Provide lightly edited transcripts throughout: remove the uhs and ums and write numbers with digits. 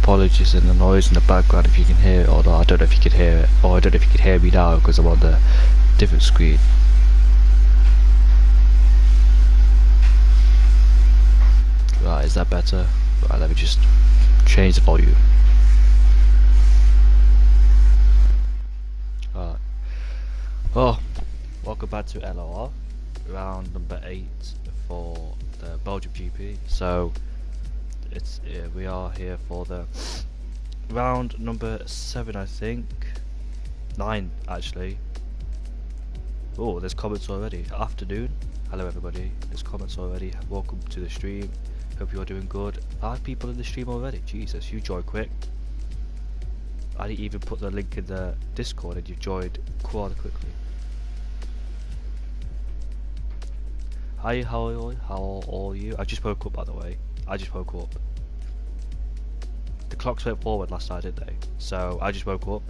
apologies in the noise in the background if you can hear it or not. I don't know if you can hear it, or I don't know if you can hear me now because I'm on the different screen. Right, is that better? Right, let me just change the volume. Right. Oh, welcome back to LOR round number 8 for the Belgium GP. So it's we are here for the round number 7, I think 9 actually. Oh, there's comments already. Afternoon, hello everybody, there's comments already. Welcome to the stream, hope you're doing good. 5 people in the stream already, Jesus, you joined quick. I didn't even put the link in the Discord and you joined quite quickly. Hi, how are you? I just woke up, by the way. I just woke up. The clocks went forward last night, didn't they? So I just woke up.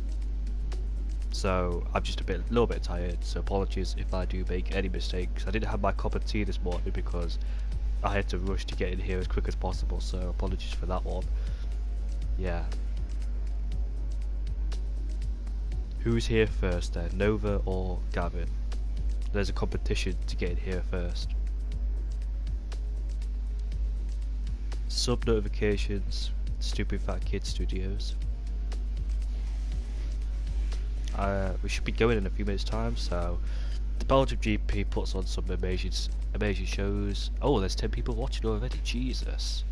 So I'm just a little bit tired. So apologies if I do make any mistakes. I didn't have my cup of tea this morning because I had to rush to get in here as quick as possible. So apologies for that one. Yeah. Who's here first then? Nova or Gavin? There's a competition to get in here first. Sub notifications, Stupid Fat Kid Studios. We should be going in a few minutes time, so the Belgium GP puts on some amazing shows. Oh, there's 10 people watching already, Jesus.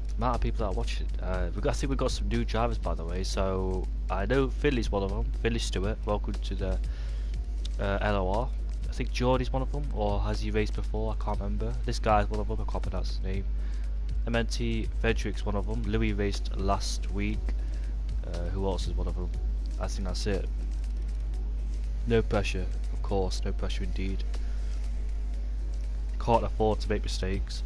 The amount of people that are watching. I think we've got some new drivers, by the way, so I know Finley's one of them. Finley Stewart, welcome to the LOR. I think Jordy's one of them, or has he raced before? I can't remember. This guy's one of them, I can't pronounce his name. MNT Frederick's one of them. Louis raced last week. Who else is one of them? I think that's it. No pressure, of course, no pressure indeed. Can't afford to make mistakes.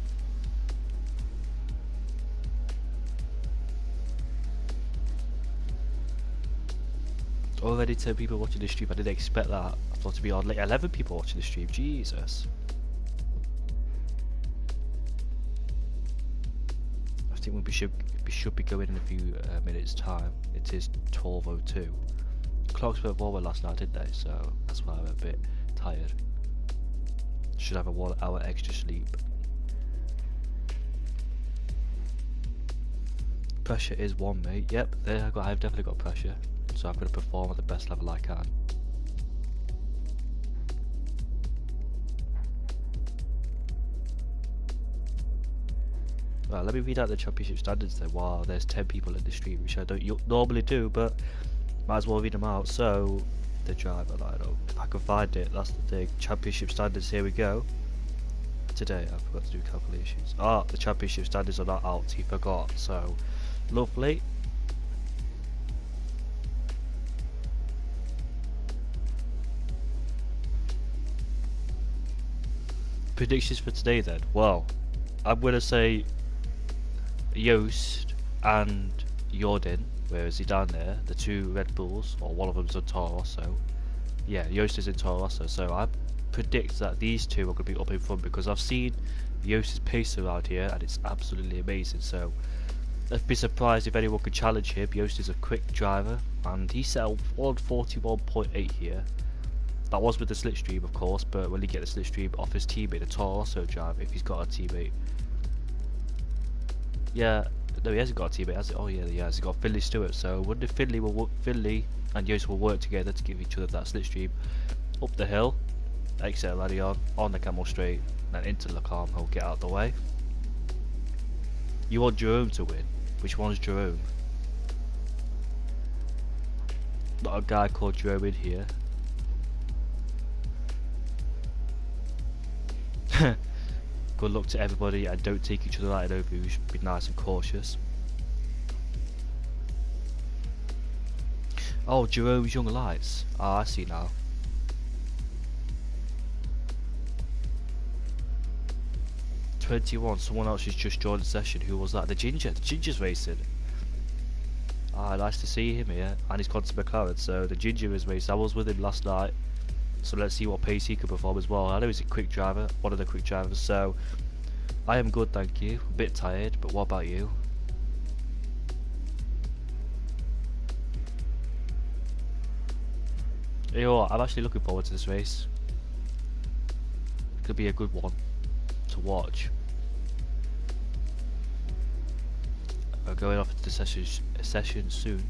Already 10 people watching the stream. I didn't expect that. I thought to be on like 11 people watching the stream. Jesus. I think we should be going in a few minutes time. It is 12:02. Clocks went forward last night, didn't they? So that's why I'm a bit tired. Should have a 1 hour extra sleep. Pressure is 1, mate. Yep, I've definitely got pressure. So I'm going to perform at the best level I can. Right, let me read out the championship standards then while there's 10 people in the stream, which I don't normally do, but might as well read them out. So, the driver lineup, if I can find it, that's the thing. Championship standards, here we go. Today, I forgot to do calculations. The championship standards are not out, he forgot, so lovely. Predictions for today then. Well, I'm gonna say Joost and Jordan. Where is he down there? The 2 Red Bulls, or one of them's in Toro Rosso. Yeah, Joost is in Toro Rosso. So I predict that these 2 are gonna be up in front because I've seen Joost's pace around here and it's absolutely amazing. So I'd be surprised if anyone could challenge him. Joost is a quick driver and he set 141.8 here. That was with the slipstream, of course, but will he get the slipstream off his teammate, a Toro Rosso driver, if he's got a teammate? Yeah, no, he hasn't got a teammate, has he? Oh yeah, he has. He's got Finley Stewart. So, I wonder if Finley and Joost will work together to give each other that slipstream up the hill, exit Ladion, on the Camel Straight, and into Le Calm. He'll get out of the way. You want Jerome to win? Which one's Jerome? Not a guy called Jerome in here. Good luck to everybody and don't take each other out in over. You should be nice and cautious. Oh, Jerome's Young Lights. I see now. '21. Someone else has just joined the session. Who was that? The Ginger. The Ginger's racing. Nice to see him here. And he's gone to McLaren. So the Ginger is racing. I was with him last night. So let's see what pace he can perform as well. I know he's a quick driver, one of the quick drivers, so I am good, thank you. A bit tired, but what about you? You know what, I'm actually looking forward to this race. It could be a good one to watch. We're going off into the session soon.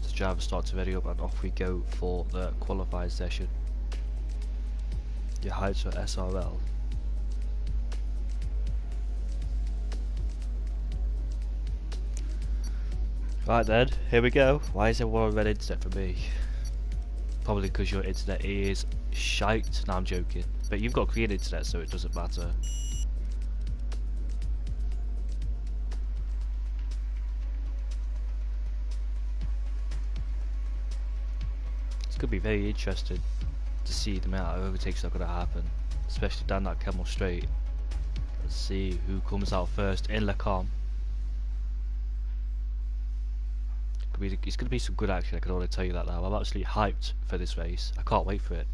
The driver starts to ready up and off we go for the qualifying session. Your heights for SRL. Right then, here we go. Why is everyone on red internet for me? Probably because your internet is shite. No, I'm joking. But you've got green internet, so it doesn't matter. It's going to be very interesting to see the amount of overtakes that are going to happen, especially down that Camel Straight. Let's see who comes out first in Le Com. It's going to be some good action, I can already tell you that now. I'm actually hyped for this race. I can't wait for it.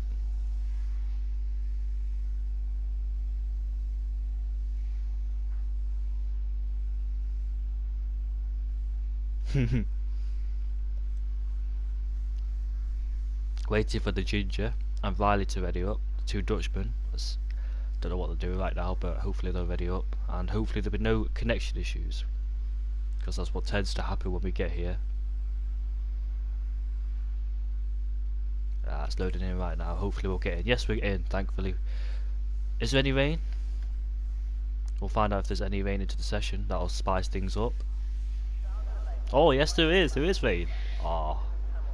Waiting for the Ginger and Riley to ready up. The two Dutchmen. Don't know what they're doing right now, but hopefully they're ready up. And hopefully there'll be no connection issues, because that's what tends to happen when we get here. It's loading in right now. Hopefully we'll get in. Yes, we're in, thankfully. Is there any rain? We'll find out if there's any rain into the session. That'll spice things up. Oh yes, there is. There is rain. Ah,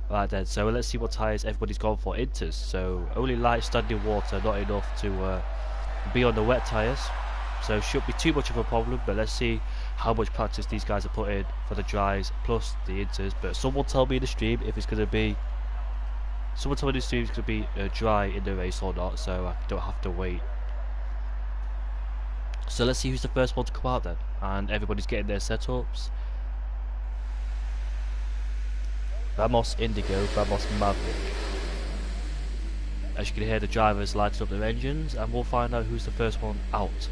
right then. So let's see what tyres everybody's gone for. Inters. So only light standing water, not enough to be on the wet tyres. So it shouldn't be too much of a problem. But let's see how much practice these guys are putting for the dries plus the inters. But someone tell me in the stream if it's going to be. Someone told me this stream is going to be dry in the race or not, so I don't have to wait. So let's see who's the first one to come out then. And everybody's getting their setups. Vamos Indigo, Vamos Maverick. As you can hear, the drivers lighting up their engines, and we'll find out who's the first one out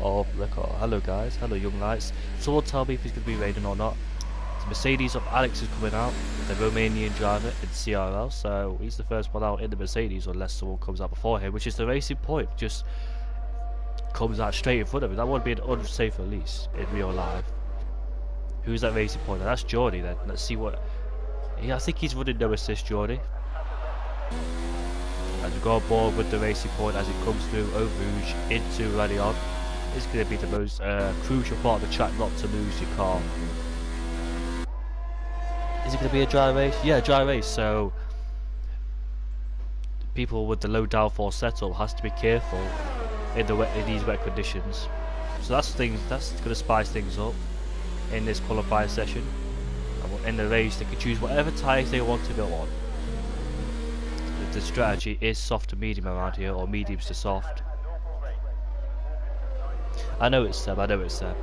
of the car. Hello guys, hello young lights. Someone tell me if it's going to be raining or not. The Mercedes of Alex is coming out, the Romanian driver in CRL, so he's the first one out in the Mercedes unless someone comes out before him, which is the Racing Point, just comes out straight in front of him. That would be an unsafe release in real life. Who's that Racing Point? That's Jordy then. Let's see what... Yeah, I think he's running no assist, Jordy. As we go on board with the Racing Point as it comes through Eau Rouge into Radion. It's going to be the most crucial part of the track not to lose your car. Is it going to be a dry race? Yeah, a dry race, so people with the low downforce setup has to be careful in these wet conditions. So that's going to spice things up in this qualifying session. And in the race they can choose whatever tyres they want to go on. The strategy is soft to medium around here, or mediums to soft. I know it's Seb, I know it's Seb.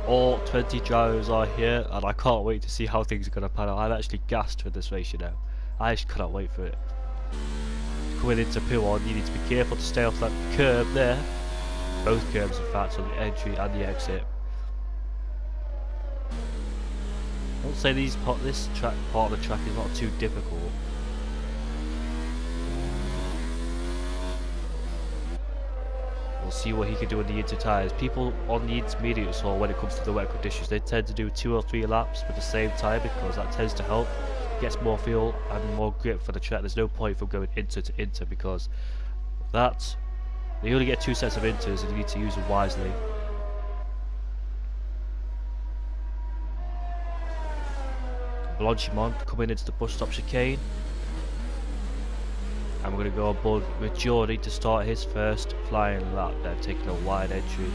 All 20 drivers are here, and I can't wait to see how things are going to pan out. I'm actually gassed for this race, you know. I just cannot wait for it. Coming into P1, you need to be careful to stay off that curb there. Both curbs, in fact, on the entry and the exit. I won't say this part of the track is not too difficult. We'll see what he can do on the inter tyres. People on the intermediates, or when it comes to the wet conditions, they tend to do 2 or 3 laps with the same tyre because that tends to help. Gets more fuel and more grip for the track. There's no point from going inter to inter because that you only get 2 sets of inters and you need to use them wisely. Blanchimont coming into the bus stop chicane. And we're going to go on board with Jordy to start his first flying lap. They're taking a wide entry.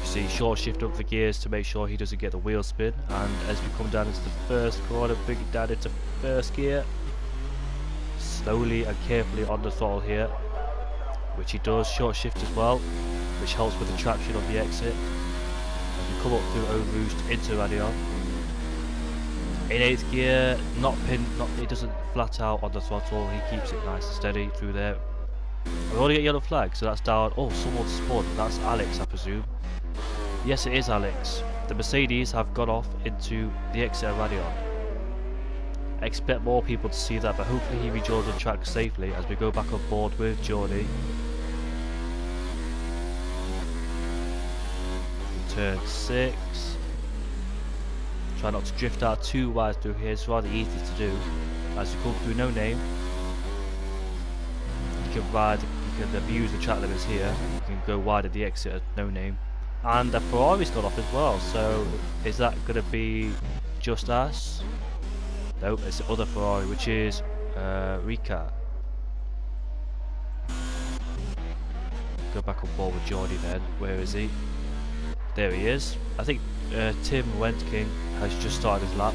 You see, short shift up the gears to make sure he doesn't get the wheel spin. And as we come down into the first corner, bring it down into first gear. Slowly and carefully on the throttle here, which he does. Short shift as well, which helps with the traction on the exit. As we come up through Eau Rouge into Radion. In 8th gear, he doesn't flat out on the throttle, he keeps it nice and steady through there. We've already got yellow flag, so that's down. Oh, someone's spawned. That's Alex, I presume. Yes, it is Alex. The Mercedes have gone off into the exit of Radion. I expect more people to see that, but hopefully he rejoins the track safely as we go back on board with Geordie. Turn 6. Try not to drift out too wide through here, it's rather easy to do. As you come through No Name, you can abuse the track limits here. You can go wide at the exit at No Name. And the Ferrari's got off as well, so is that going to be just us? Nope, it's the other Ferrari, which is Rika. Go back on board with Geordie then. Where is he? There he is. I think Tim Wentking has just started his lap.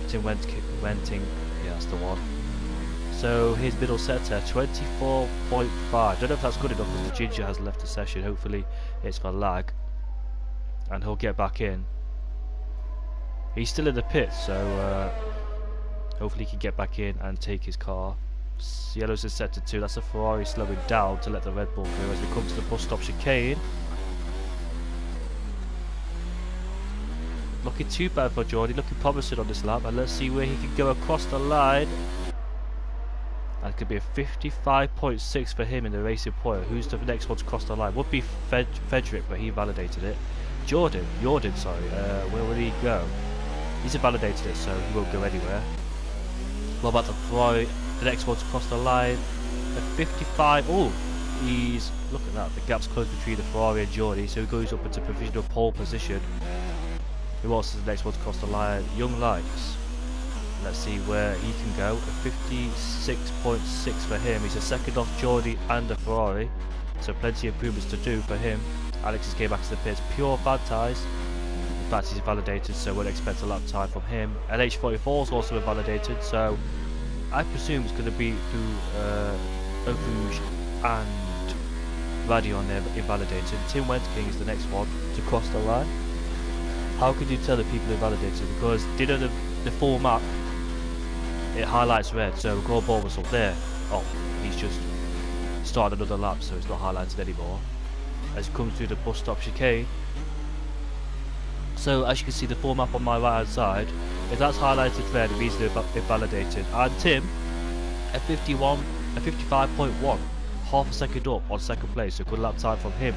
Tim Wentking, yeah, that's the one. So his middle sector, 24.5. Don't know if that's good enough because the Ginger has left the session. Hopefully it's for lag. And he'll get back in. He's still in the pit, so hopefully he can get back in and take his car. Yellow's in sector 2. That's a Ferrari slowing down to let the Red Bull go as we come to the bus stop chicane. Looking too bad for Geordie, looking promising on this lap, and let's see where he can go across the line. That could be a 55.6 for him in the racing point. Who's the next one to cross the line? Would be Frederick, but he validated it. Jordan, sorry, where will he go? He's validated it, so he won't go anywhere. What about the Ferrari? The next one to cross the line, a 55. Oh, he's, look at that, the gap's close between the Ferrari and Geordie, so he goes up into provisional pole position. Who else is the next one to cross the line? Young Lights. Let's see where he can go. A 56.6 for him. He's a second off Geordie and a Ferrari, so plenty of improvements to do for him. Alex is getting back to the pits. Pure bad tyres. In fact, he's validated, so we'll expect a lap time from him. LH44 is also validated, so I presume it's going to be through Eau Rouge and Radion there invalidated. Tim Wentking is the next one to cross the line. How could you tell the people invalidated? Because did the full map, it highlights red, so the goal ball was up there. Oh, he's just started another lap, so it's not highlighted anymore. As it comes through the bus stop chicane. So as you can see, the full map on my right hand side, if that's highlighted red, it means they're invalidated. And Tim, a 55.1, half a second up on second place, so good lap time from him.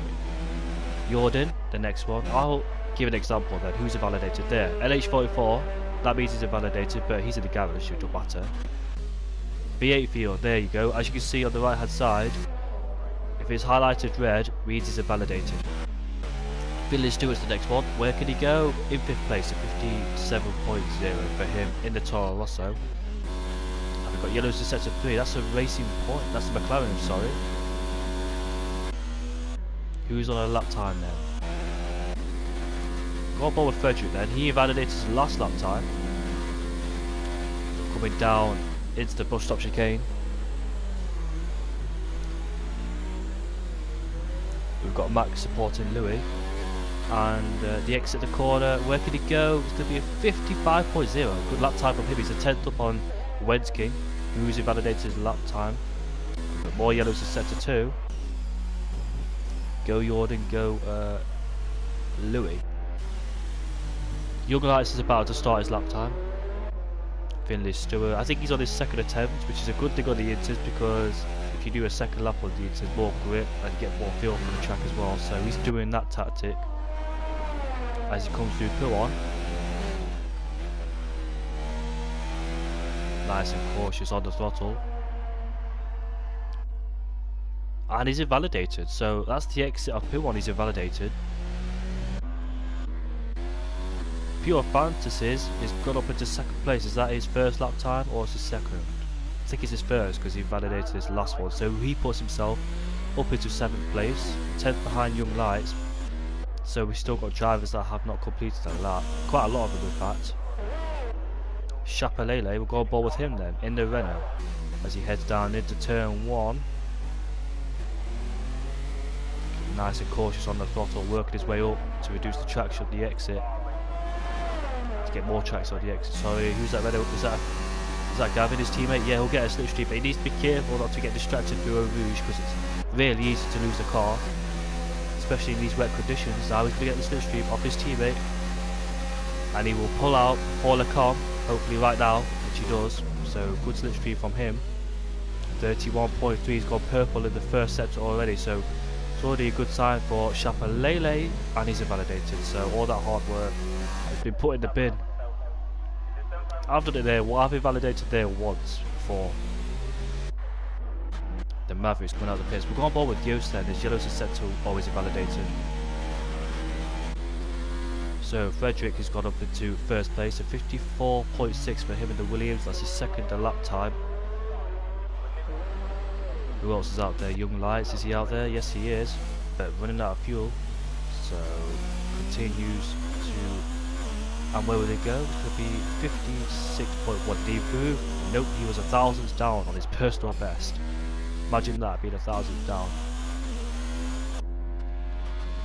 Jordan, the next one. I'll give an example then. Who's invalidated there? LH44, that means he's invalidated, but he's in the garage, so it don't matter. V8 field, there you go. As you can see on the right hand side, if it's highlighted red, means he's invalidated. Billy Stewart's the next one. Where can he go? In 5th place, a 57.0 for him in the Toro Rosso. And we've got yellows to sector 3. That's a racing point. That's the McLaren, I'm sorry. Who's on a lap time then? Go on board with Frederick then. He invalidated his last lap time. Coming down into the bus stop chicane. We've got Max supporting Louis. And the exit the corner, where could he go? It's going to be a 55.0. Good lap time from him. He's a 10th up on Wensking, who's invalidated his lap time. We've got more yellows to sector 2. Go Jordan, go Louis. Young Lights is about to start his lap time. Finley Stewart, I think he's on his second attempt, which is a good thing on the Inters, because if you do a second lap on the Inters, more grip and you get more feel from the track as well. So he's doing that tactic as he comes through P1. Nice and cautious on the throttle. And he's invalidated, so that's the exit of P1, he's invalidated. Pure Fantasies is got up into second place. Is that his first lap time or is his second? I think it's his first because he validated his last one. So he puts himself up into 7th place, 10th behind Young Lights. So we've still got drivers that have not completed a lap. Quite a lot of them in fact. Chapelele, we'll go on board with him then, in the Renault. As he heads down into turn 1. Nice and cautious on the throttle, working his way up to reduce the traction at the exit. get more tracks on the exit. Sorry, who's that? Is that Gavin, his teammate? Yeah, he'll get a slipstream, but he needs to be careful not to get distracted through Eau Rouge because it's really easy to lose the car, especially in these wet conditions. Now he's going to get the slipstream off his teammate, and he will pull out for Le Com, hopefully right now, which he does. So good slipstream from him. 31.3, he's gone purple in the first sector already, so it's already a good sign for Chapelele, and he's invalidated. So all that hard work has been put in the bin. I've done it there. I've invalidated there once before. The Mavericks coming out of the pits. We'll go on board with Yost then. His yellows are set to always invalidated. So Frederick has got up into first place. So 54.6 for him in the Williams. That's his second lap time. Who else is out there? Young Lights, is he out there? Yes, he is. But running out of fuel. So continues to. And where will they go? It could be 56.1. Did he improve? Nope, he was 1,000 down on his personal best. Imagine that, being 1,000 down.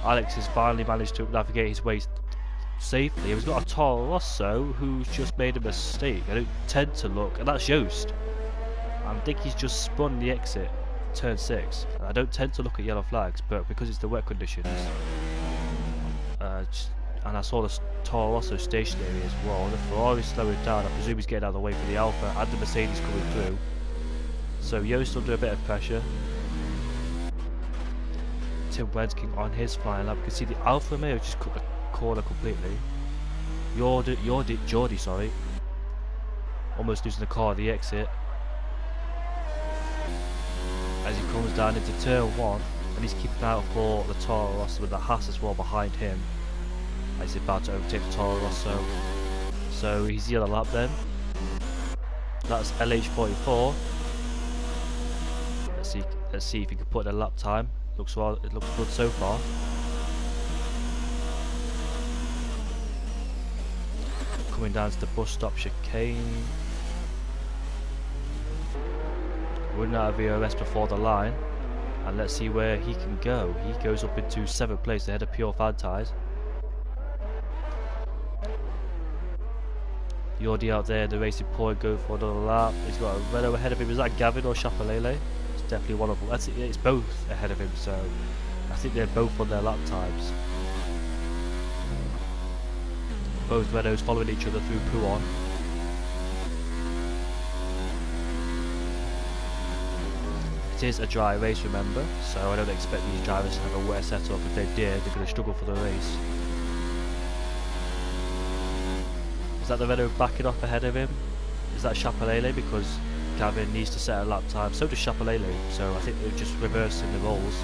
Alex has finally managed to navigate his way safely. He's got a Toro Rosso who's just made a mistake. I don't tend to look, and that's Yost. I think he's just spun the exit, turn 6. And I don't tend to look at yellow flags, but because it's the wet conditions, and I saw the Toro Rosso stationary as well. The Ferrari's slowing down. I presume he's getting out of the way for the Alpha, and the Mercedes coming through. So Yost under a bit of pressure. Tim Wensking on his flying lap. You can see the Alfa Romeo just cut the corner completely. Jordi, sorry. Almost losing the car at the exit. As he comes down into turn 1, and he's keeping out for the Toro Rosso with the Haas as well behind him. He's about to overtake the Toro Rosso. So he's the other lap then. That's LH44. Let's see if he can put in a lap time. It looks good so far. Coming down to the bus stop chicane. Running out of VOS before the line. And let's see where he can go. He goes up into 7th place ahead of Pure Fantais. Jordi out there, the Racing Point, go for another lap. He's got a Renault ahead of him. Is that Gavin or Chapelele? It's definitely one of them. It's both ahead of him, so I think they're both on their lap times. Both Renaults following each other through Pouhon. It is a dry race, remember, so I don't expect these drivers to have a wet setup. If they did, they're going to struggle for the race. Is that the Renault backing off ahead of him? Is that Chapelele? Because Gavin needs to set a lap time, so does Chapelele, so I think they're just reversing the roles.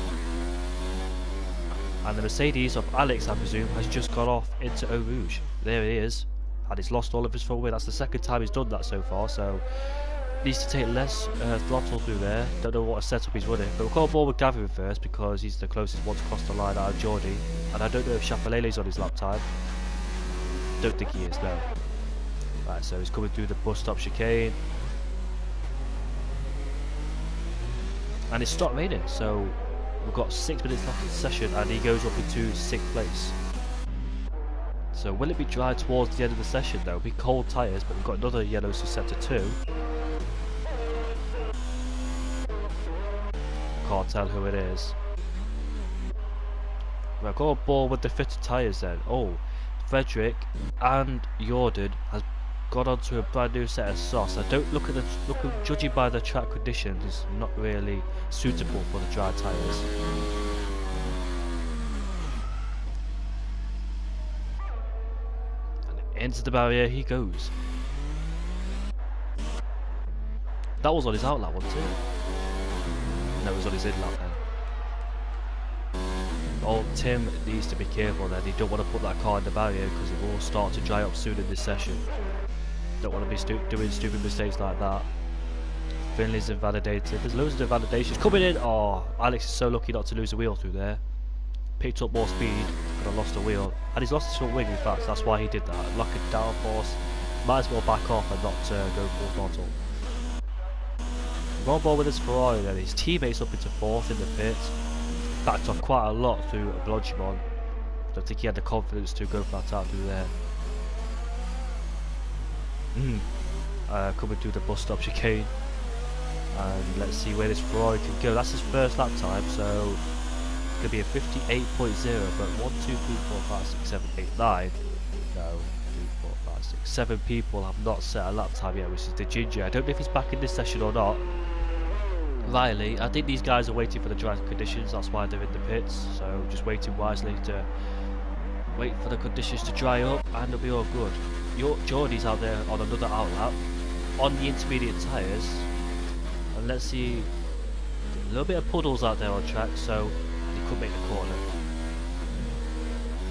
And the Mercedes of Alex, I presume, has just gone off into Eau Rouge. There he is, and he's lost all of his full weight. That's the second time he's done that so far, so needs to take less throttle through there. Don't know what a setup he's running, but we'll go on board with Gavin first because he's the closest one to cross the line out of Jordi, and I don't know if Chapelele's on his lap time. Don't think he is, no. Right, so he's coming through the bus stop chicane. And it's stopped raining, so we've got 6 minutes left in the session, and he goes up into 6th place. So will it be dry towards the end of the session though? It'll be cold tyres, but we've got another yellow to sector 2. Can't tell who it is. We'll go on board with the fitted tyres then. Oh, Frederick and Jordan has got onto a brand new set of softs. I don't look at judging by the track conditions, it's not really suitable for the dry tyres. And into the barrier he goes. That was on his out lap, wasn't it? No, it was on his in lap then. Oh, Tim needs to be careful then. He don't want to put that car in the barrier because it will start to dry up soon in this session. Don't want to be doing stupid mistakes like that. Finley's invalidated. There's loads of invalidations coming in. Oh, Alex is so lucky not to lose a wheel through there. Picked up more speed, but I lost a wheel. And he's lost his front wing in fact, that's why he did that. Lock it downforce. Might as well back off and not go full throttle. We're on board with his Ferrari then. His teammates up into 4th in the pits. Backed off quite a lot through Blanchimont. Don't think he had the confidence to go flat out through there. coming through the bus stop chicane. And let's see where this Ferrari can go. That's his first lap time, so it could be a 58.0, but 1, 2, 3, 4, 5, 6, 7, 8, 9. No, 3, 4, 5, 6, 7 people have not set a lap time yet, which is the Ginger. I don't know if he's back in this session or not. Riley, I think these guys are waiting for the dry conditions, that's why they're in the pits, so just waiting wisely to wait for the conditions to dry up and it'll be all good. Geordie's out there on another outlap on the intermediate tyres, and let's see, a little bit of puddles out there on track, so they could make the corner.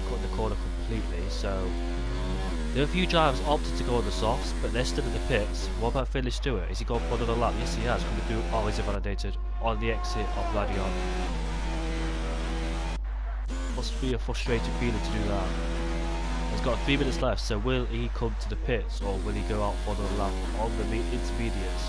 Cut the corner completely, so there are a few drivers opted to go on the softs, but they're still in the pits. What about Philly Stewart? Is he going for another lap? Yes, he has. Coming through. Oh, is it validated on the exit of Radion? Must be a frustrating feeling to do that. He's got 3 minutes left, so will he come to the pits or will he go out for another lap on the intermediates?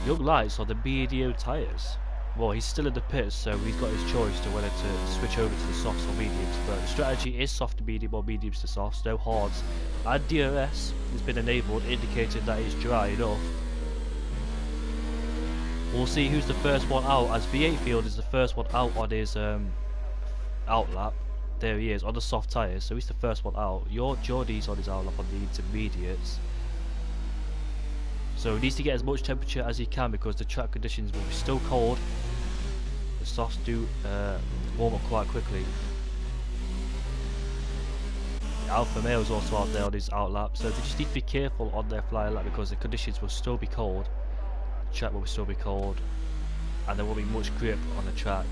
Young Lights on the medium tyres. Well, he's still in the pits, so he's got his choice to whether to switch over to the softs or mediums. But the strategy is soft to medium or mediums to softs, no hards. And DRS has been enabled, indicating that it's dry enough. We'll see who's the first one out, as V8 Field is the first one out on his outlap. There he is, on the soft tyres, so he's the first one out. Geordie's on his outlap on the intermediates. So he needs to get as much temperature as he can because the track conditions will be still cold. The softs do warm up quite quickly. The Alfa Romeo is also out there on his outlap, so they just need to be careful on their fly lap because the conditions will still be cold. The track will still be cold, and there won't be much grip on the track.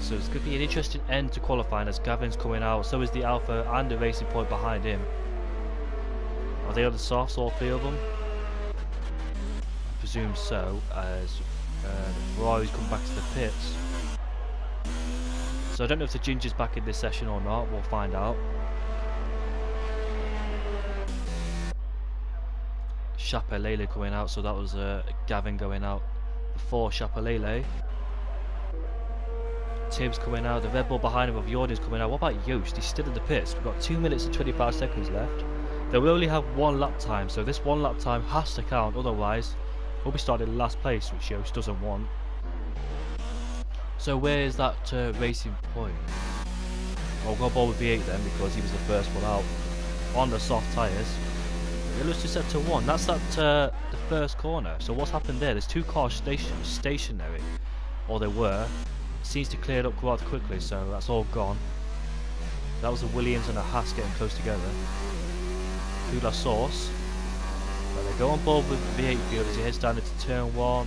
So it's going to be an interesting end to qualifying as Gavin's coming out, so is the Alfa and the Racing Point behind him. Are they on the softs, all 3 of them? I presume so, as the Ferrari's come back to the pits. So I don't know if the Ginger's back in this session or not, we'll find out. Chapelele coming out, so that was Gavin going out before Chapelele. Tim's coming out, the Red Bull behind him of Jordan's coming out. What about Joost? He's still in the pits. We've got 2 minutes and 25 seconds left. They will only have 1 lap time, so this 1 lap time has to count, otherwise we'll be starting in last place, which Joost doesn't want. So where is that Racing Point? I'll go ball with V8 then, because he was the first one out on the soft tyres. It looks to set to 1, that's at the first corner. So what's happened there? There's 2 cars stationary, or there were. It seems to clear it up quite quickly, so that's all gone. That was a Williams and a Haas getting close together. La Source, but they go on board with V8 Field as he heads down into turn 1.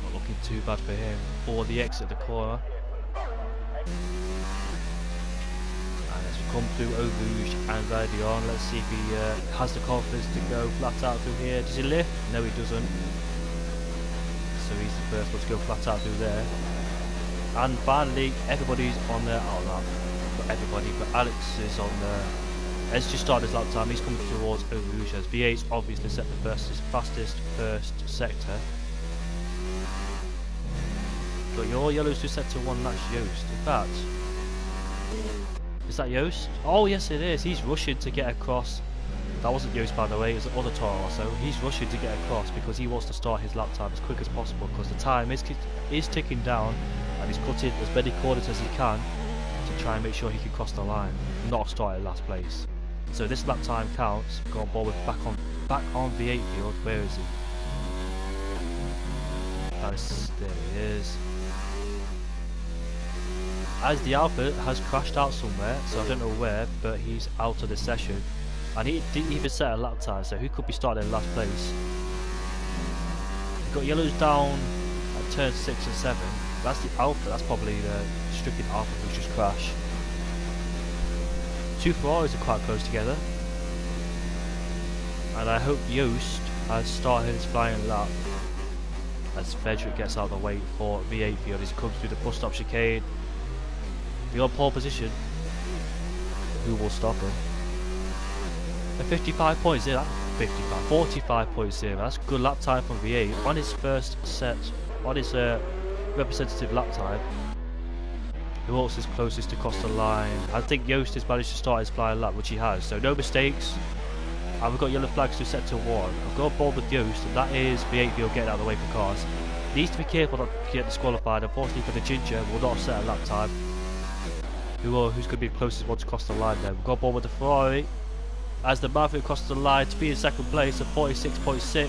Not looking too bad for him for the exit of the corner. And as we come through Eau Rouge and Radion, let's see if he has the confidence to go flat out through here. Does he lift? No, he doesn't. So he's the first one to go flat out through there. And finally, everybody's on their outlap. Not everybody, but Alex is on the. Has just started his lap time, he's coming towards Eau Rouge as V8's obviously set the fastest first sector. But your yellows do set to 1, that's Joost. In fact, is that Joost? Oh yes it is, he's rushing to get across. That wasn't Joost by the way, it was the other Toro also. He's rushing to get across because he wants to start his lap time as quick as possible because the time is ticking down and he's cutting as many corners as he can to try and make sure he can cross the line, not start in last place. So this lap time counts. Go on board with back on V8 Field. Where is he? There he is. As the Alpha has crashed out somewhere, so I don't know where, but he's out of the session. And he didn't even set a lap time, so he could be starting in last place. We've got yellows down at turn 6 and 7. That's the Alpha, that's probably the stricken Alpha who's just crashed. 2 Ferraris are quite close together, and I hope Joost has started his flying lap as Frederick gets out of the way for V8 Field as he comes through the bus stop chicane. Be on pole position. Who will stop him? A 55.0, 45.0. That's a good lap time from V8 on his first set, on his representative lap time. Who else is closest to cross the line? I think Yost has managed to start his flying lap, which he has, so no mistakes. And we've got yellow flags to set to 1. I've got a ball with Yost, and that is the 8 getting out of the way for cars. Needs to be careful not to get disqualified. Unfortunately for the Ginger, will not set a lap time. Who's going to be the closest one to cross the line then? We've got a ball with the Ferrari. As the Maverick crosses the line to be in second place at 46.6.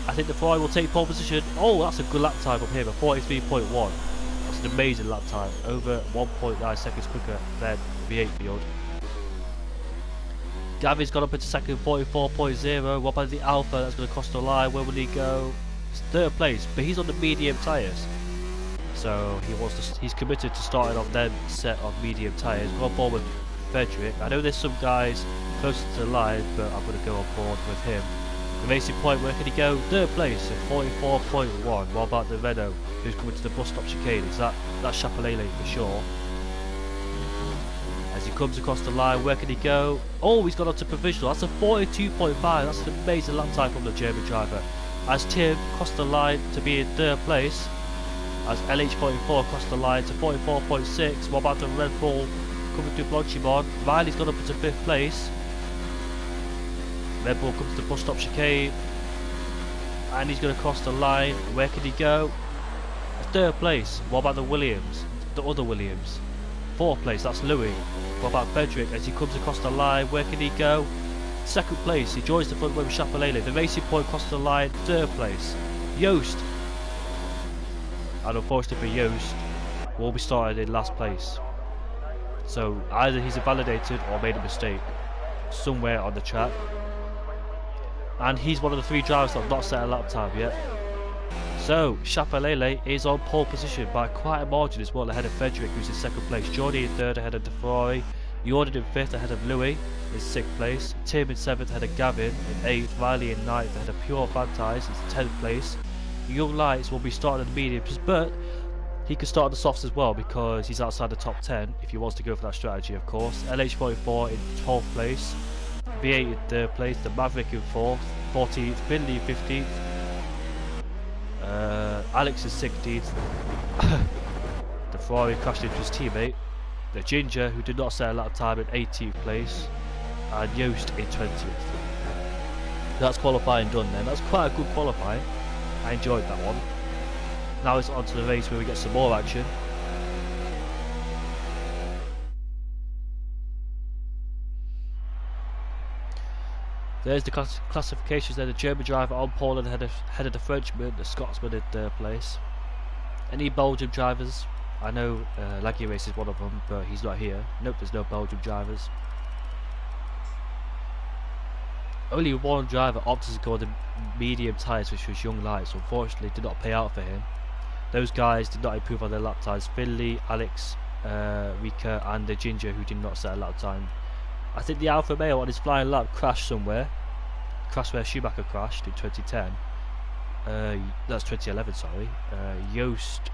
I think the Ferrari will take pole position. Oh, that's a good lap time up here, but 43.1. That's an amazing lap time, over 1.9 seconds quicker than V8 field. Gavin's gone up into second, 44.0. What about the Alpha that's going to cross the line? Where will he go? It's third place, but he's on the medium tyres. So he's committed to starting off them set of medium tyres. Got on board with Frederick. I know there's some guys closer to the line, but I'm going to go on board with him. The racing point, where can he go? Third place at 44.1. What about the Renault, who's coming to the bus stop chicane? Is that's Chapelele for sure. As he comes across the line, where can he go? Oh, he's got onto provisional. That's a 42.5. That's an amazing lap time from the German driver. As Tim crossed the line to be in third place. As LH44 crossed the line to 44.6. What about the Red Bull coming through Blanchimont? Riley's gone up into 5th place. Red Bull comes to the bus stop chicane. And he's going to cross the line. Where can he go? Third place. What about the Williams? The other Williams. 4th place, that's Louis. What about Frederick as he comes across the line? Where can he go? 2nd place, he joins the front wing with Chapelele. The racing point crosses the line. 3rd place, Yost. And unfortunately for Yost, will be started in last place. So either he's invalidated or made a mistake somewhere on the track. And he's one of the 3 drivers that have not set a lap time yet. So, Chapelele is on pole position by quite a margin as well, ahead of Frederick, who's in 2nd place. Jordi in 3rd, ahead of the Ferrari. Jordan in 5th, ahead of Louis, in 6th place. Tim in 7th, ahead of Gavin, in 8th. Riley in 9th, ahead of Pure Fantais, in 10th place. Young Lights will be starting at the mediums, but he could start at the softs as well because he's outside the top 10, if he wants to go for that strategy, of course. LH44 in 12th place. V8 in 3rd place. The Maverick in 4th. 14th. Finley 15th. Alex is 16th. The Ferrari crashed into his teammate. The Ginger, who did not set a lap time, in 18th place. And Yost in 20th. That's qualifying done then. That's quite a good qualifying. I enjoyed that one. Now it's on to the race where we get some more action. There's the classifications there. The German driver on pole and ahead of the Frenchman, the Scotsman in 3rd place. Any Belgium drivers? I know Laggy Race is one of them, but he's not here. Nope, there's no Belgium drivers. Only one driver opted to go on the medium tyres, which was Young Lights. Unfortunately, did not pay out for him. Those guys did not improve on their lap times. Finley, Alex, Rika, and the Ginger, who did not set a lap time. I think the Alfa Romeo on his flying lap crashed somewhere. Crashed where Schumacher crashed in 2010. That's 2011, sorry. Yost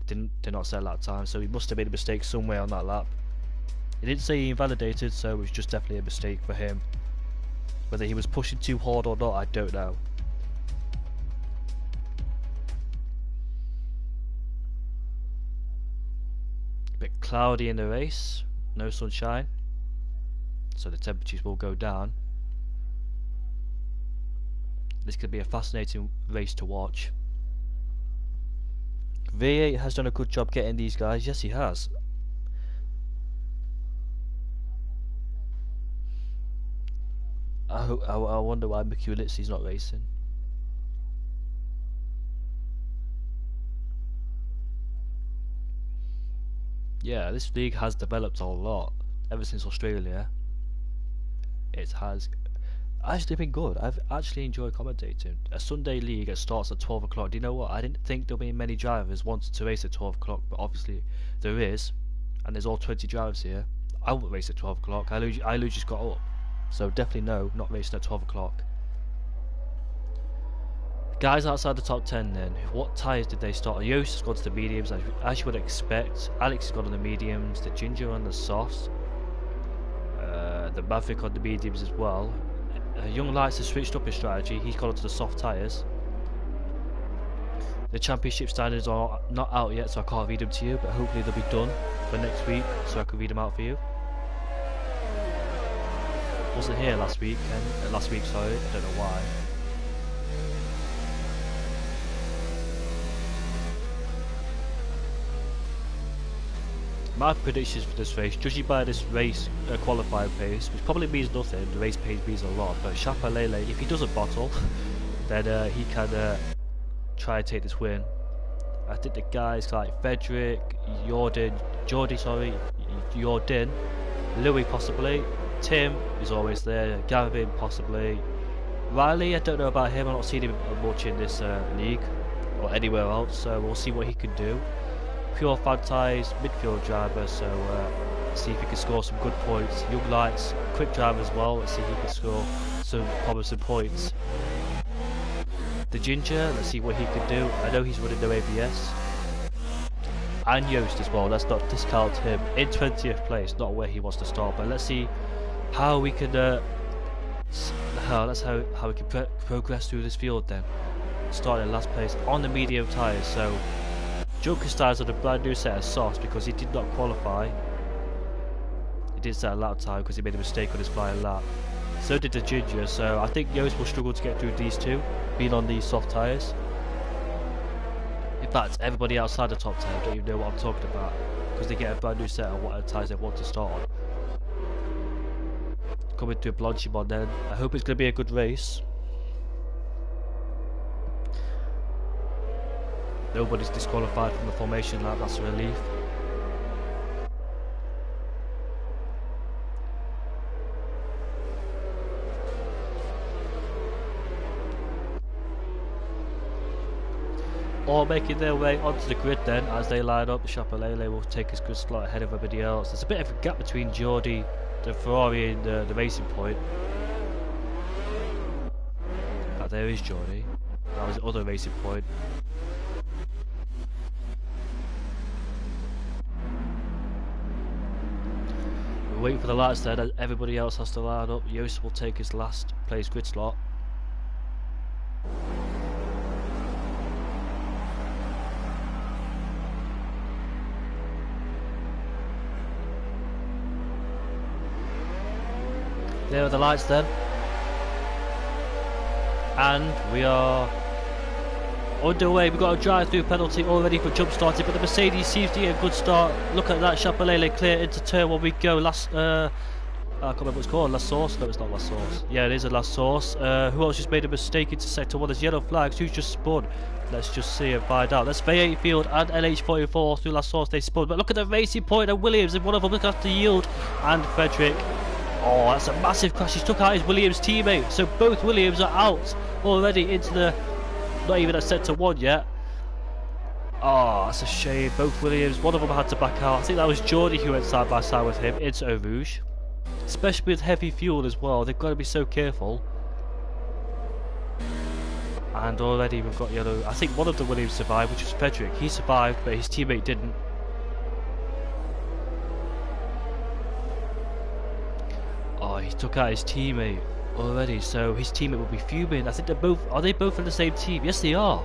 did not set a lap time, so he must have made a mistake somewhere on that lap. He didn't say he invalidated, so it was just definitely a mistake for him. Whether he was pushing too hard or not, I don't know. A bit cloudy in the race, no sunshine, so the temperatures will go down. This could be a fascinating race to watch. V8 has done a good job getting these guys. Yes, he has. I wonder why Mikulitsy's not racing. Yeah, this league has developed a lot ever since Australia. It has actually been good. I've actually enjoyed commentating. A Sunday league that starts at 12 o'clock. Do you know what? I didn't think there'll be many drivers wanting to race at 12 o'clock, but obviously there is, and there's all 20 drivers here. I won't race at 12 o'clock. I just got up. So definitely no, not racing at 12 o'clock. Guys outside the top 10 then, what tyres did they start? Yost has gone to the mediums as you would expect. Alex has gone on the mediums, the Ginger on the softs. The Maverick on the mediums as well. Young Lights has switched up his strategy, he's gone onto the soft tyres. The championship standards are not out yet, so I can't read them to you, but hopefully they'll be done for next week, so I can read them out for you. Wasn't here last week, sorry, I don't know why. My predictions for this race, judging by this race qualifying pace, which probably means nothing, the race pace means a lot, but Chapelele, if he doesn't bottle, then he can try and take this win. I think the guys like Frederick, Jordan, Louis possibly, Tim is always there, Gavin possibly, Riley, I don't know about him, I've not seen him much in this league or anywhere else, so we'll see what he can do. Pure Fantais, midfield driver, so see if he can score some good points. Young Lights, quick driver as well, let's see if he can score some promising points. The Ginger, let's see what he can do. I know he's running no ABS. And Yost as well, let's not discount him. In 20th place, not where he wants to start, but let's see how we can how we can progress through this field then. Starting in last place on the medium tyres, so Junker starts on a brand new set of softs because he did not qualify. He didn't set a lap time because he made a mistake on his final lap. So did the Ginger, so I think Yost will struggle to get through these two, being on these soft tyres. In fact, everybody outside the top 10 don't even know what I'm talking about because they get a brand new set of what tyres they want to start on. Coming to a Blanchimont then. I hope it's going to be a good race. Nobody's disqualified from the formation lap, that's a relief. All making their way onto the grid then as they line up. Chapelele will take his good slot ahead of everybody else. There's a bit of a gap between Jordi, the Ferrari and the racing point. There is Jordi. That was the other racing point. We're waiting for the lights there, everybody else has to line up. Yost will take his last place grid slot. There are the lights then. And we are underway. We've got a drive-through penalty already for jump starting, but the Mercedes seems to get a good start. Look at that, Chapelele clear into turn 1 we go. I can't remember what it's called, Last Source? No, it's not Last Source. Yeah, it is a Last Source. Who else just made a mistake into sector 1? There's yellow flags. Who's just spun? Let's just see and find out. That's V8 Field and LH44 through Last Source. They spun. But look at the racing point and Williams, and one of them look after yield. And Frederick. Oh, that's a massive crash. He's took out his Williams teammate. So both Williams are out already into the... Not even at sector 1 yet. Oh, that's a shame. Both Williams, one of them had to back out. I think that was Jordi who went side by side with him into Eau Rouge. Especially with heavy fuel as well. They've got to be so careful. And already we've got yellow. I think one of the Williams survived, which was Frederick. He survived, but his teammate didn't. Oh, he took out his teammate already, so his teammate will be fuming. I think they're both... Are they both on the same team? Yes, they are.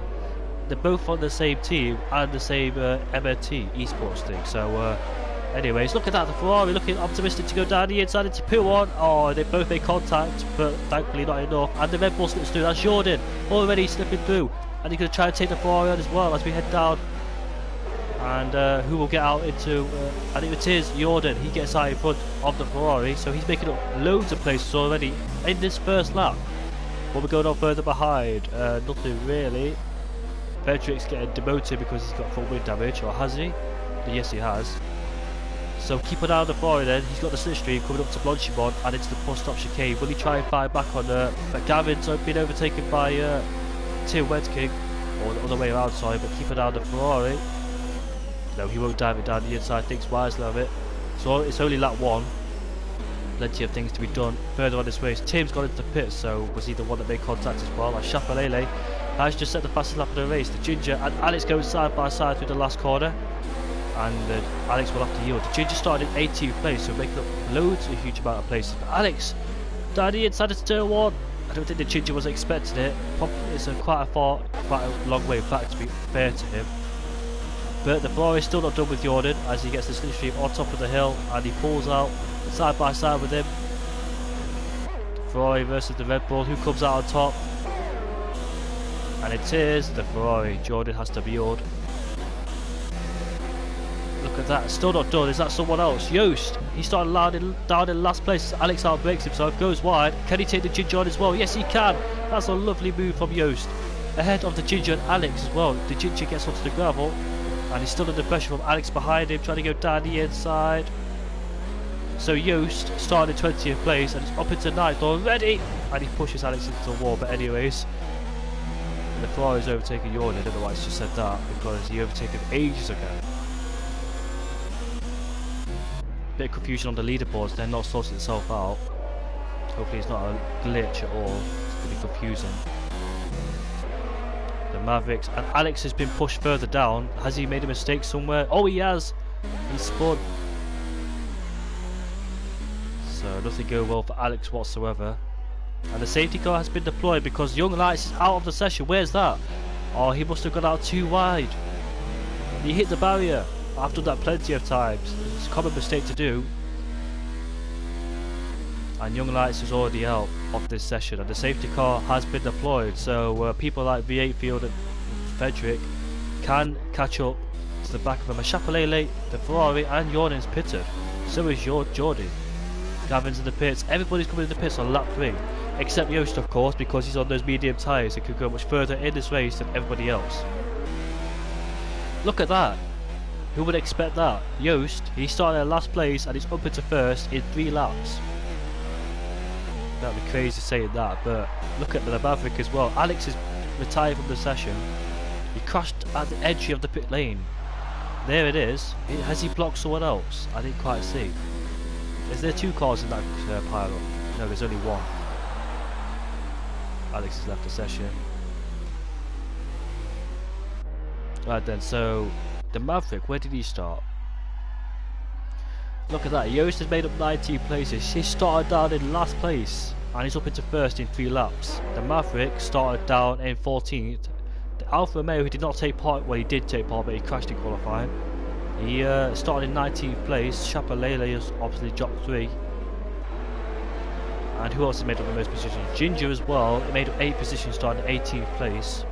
They're both on the same team and the same MNT Esports thing. So, anyways, look at that. The Ferrari looking optimistic to go down the inside into P1. Oh, they both made contact, but thankfully not enough. And the Red Bull slips through. That's Jordan already slipping through. And he's going to try and take the Ferrari on as well as we head down. And who will get out into... I think it is Jordan. He gets out in front of the Ferrari. So he's making up loads of places already in this first lap. What we're going on further behind? Nothing really. Frederick's getting demoted because he's got full wind damage, or has he? Yes, he has. So keep an eye on the Ferrari then. He's got the slipstream coming up to Blanchimont and into the post-stop chicane. Will he try and fight back on... but Gavin's been overtaken by Tim Wedking, or the other way around, sorry, but keep an eye on the Ferrari. No, he won't dive it down the inside, thinks wisely of it. So it's only lap 1. Plenty of things to be done further on this race. Tim's got into the pit, so was he the one that made contact as well? Like Chapelele has just set the fastest lap of the race. The Ginger and Alex going side by side through the last corner. And Alex will have to yield. The Ginger started in 18th place, so making up loads, a huge amount of places. But Alex, down the inside of turn 1. I don't think the Ginger was expecting it. It's quite a long way back, to be fair to him. But the Ferrari is still not done with Jordan as he gets the slipstream on top of the hill and he pulls out side by side with him. Ferrari versus the Red Bull. Who comes out on top? And it is the Ferrari. Jordan has to yield. Look at that, still not done. Is that someone else? Yost, he started down in last place. Alex outbreaks himself, goes wide. Can he take the Ginger on as well? Yes, he can. That's a lovely move from Yost. Ahead of the Ginger and Alex as well. The Ginger gets onto the gravel, and he's still under pressure from Alex behind him, trying to go down the inside. So Yost started in 20th place, and it's up into 9th already. And he pushes Alex into the wall, but anyways. And the Ferrari is overtaking Jordan. I don't know why he's just said that, because he overtaken ages ago. Bit of confusion on the leaderboards, they're not sorting itself out. Hopefully it's not a glitch at all. It's going to be confusing. The Mavericks, and Alex has been pushed further down. Has he made a mistake somewhere? Oh, he has! He spun. So nothing going well for Alex whatsoever. And the safety car has been deployed because Young Lights is out of the session. Where's that? Oh, he must have gone out too wide. He hit the barrier. I've done that plenty of times. It's a common mistake to do. And Young Lights is already out of this session, and the safety car has been deployed. So people like V8 Field and Frederick can catch up to the back of him. A Chapelele, the Ferrari, and Jordan's pitted. So is Jordi. Gavin's in the pits. Everybody's coming in the pits on lap 3, except Yost, of course, because he's on those medium tyres and could go much further in this race than everybody else. Look at that. Who would expect that? Yost, he started in last place and he's up into first in 3 laps. That would be crazy saying that, but look at the Maverick as well. Alex is retired from the session. He crashed at the edge of the pit lane. There it is. Has he blocked someone else? I didn't quite see. Is there 2 cars in that pile-up? No, there's only 1. Alex has left the session. Right then, so the Maverick, where did he start? Look at that, Yost has made up 19 places. He started down in last place and he's up into first in 3 laps. The Maverick started down in 14th. The Alfa Romeo, who did not take part, well, he did take part, but he crashed in qualifying. He started in 19th place. Chapelele has obviously dropped 3. And who else has made up the most positions? Ginger as well. It made up 8 positions, starting in 18th place.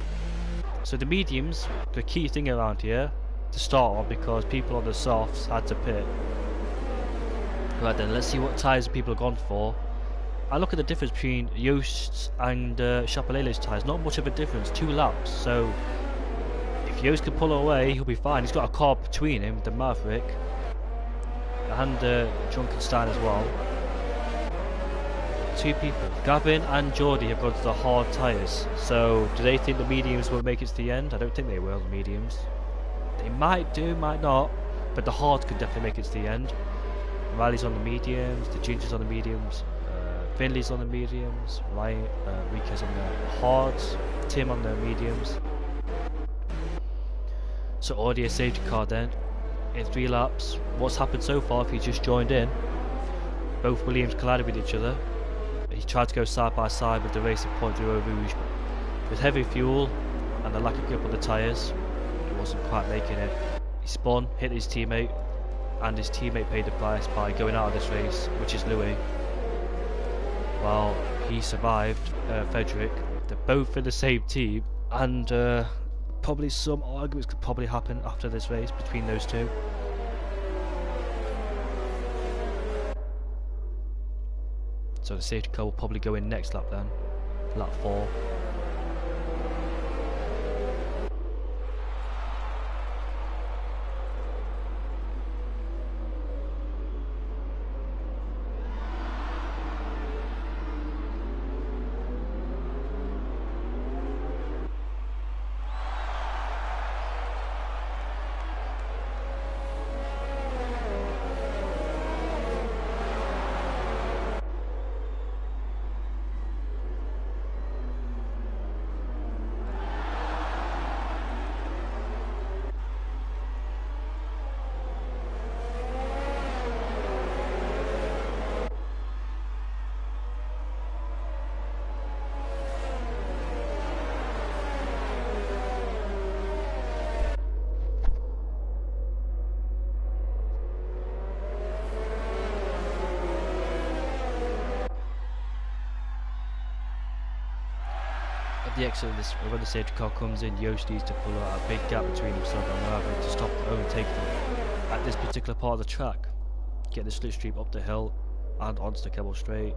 So the mediums, the key thing around here to start on, because people on the softs had to pit. Right then, let's see what tyres people have gone for. I look at the difference between Yost's and Chapelele's tyres. Not much of a difference, 2 laps. So if Yost can pull away, he'll be fine. He's got a car between him, the Maverick, and Drunkenstein as well. 2 people, Gavin and Geordie, have gone to the hard tyres. So do they think the mediums will make it to the end? I don't think they will, the mediums. They might do, might not, but the hards could definitely make it to the end. Riley's on the mediums, the Ginger's on the mediums, Finley's on the mediums, Rica's on the hards, Tim on the mediums. So already a safety car then, in 3 laps. What's happened so far if he just joined in? Both Williams collided with each other. He tried to go side by side with the Racing Point du Rouge, but with heavy fuel and the lack of grip on the tyres, it wasn't quite making it. He spun, hit his teammate, and his teammate paid the price by going out of this race, which is Louis. Well, he survived Frederick. They're both in the same team, and probably some arguments could probably happen after this race between those 2. So the safety car will probably go in next lap then, lap 4. the exit of this, when the safety car comes in, Yost needs to pull out a big gap between himself and Maverick to stop the overtaking at this particular part of the track. Get the slipstream up the hill and onto the Kemmel Straight.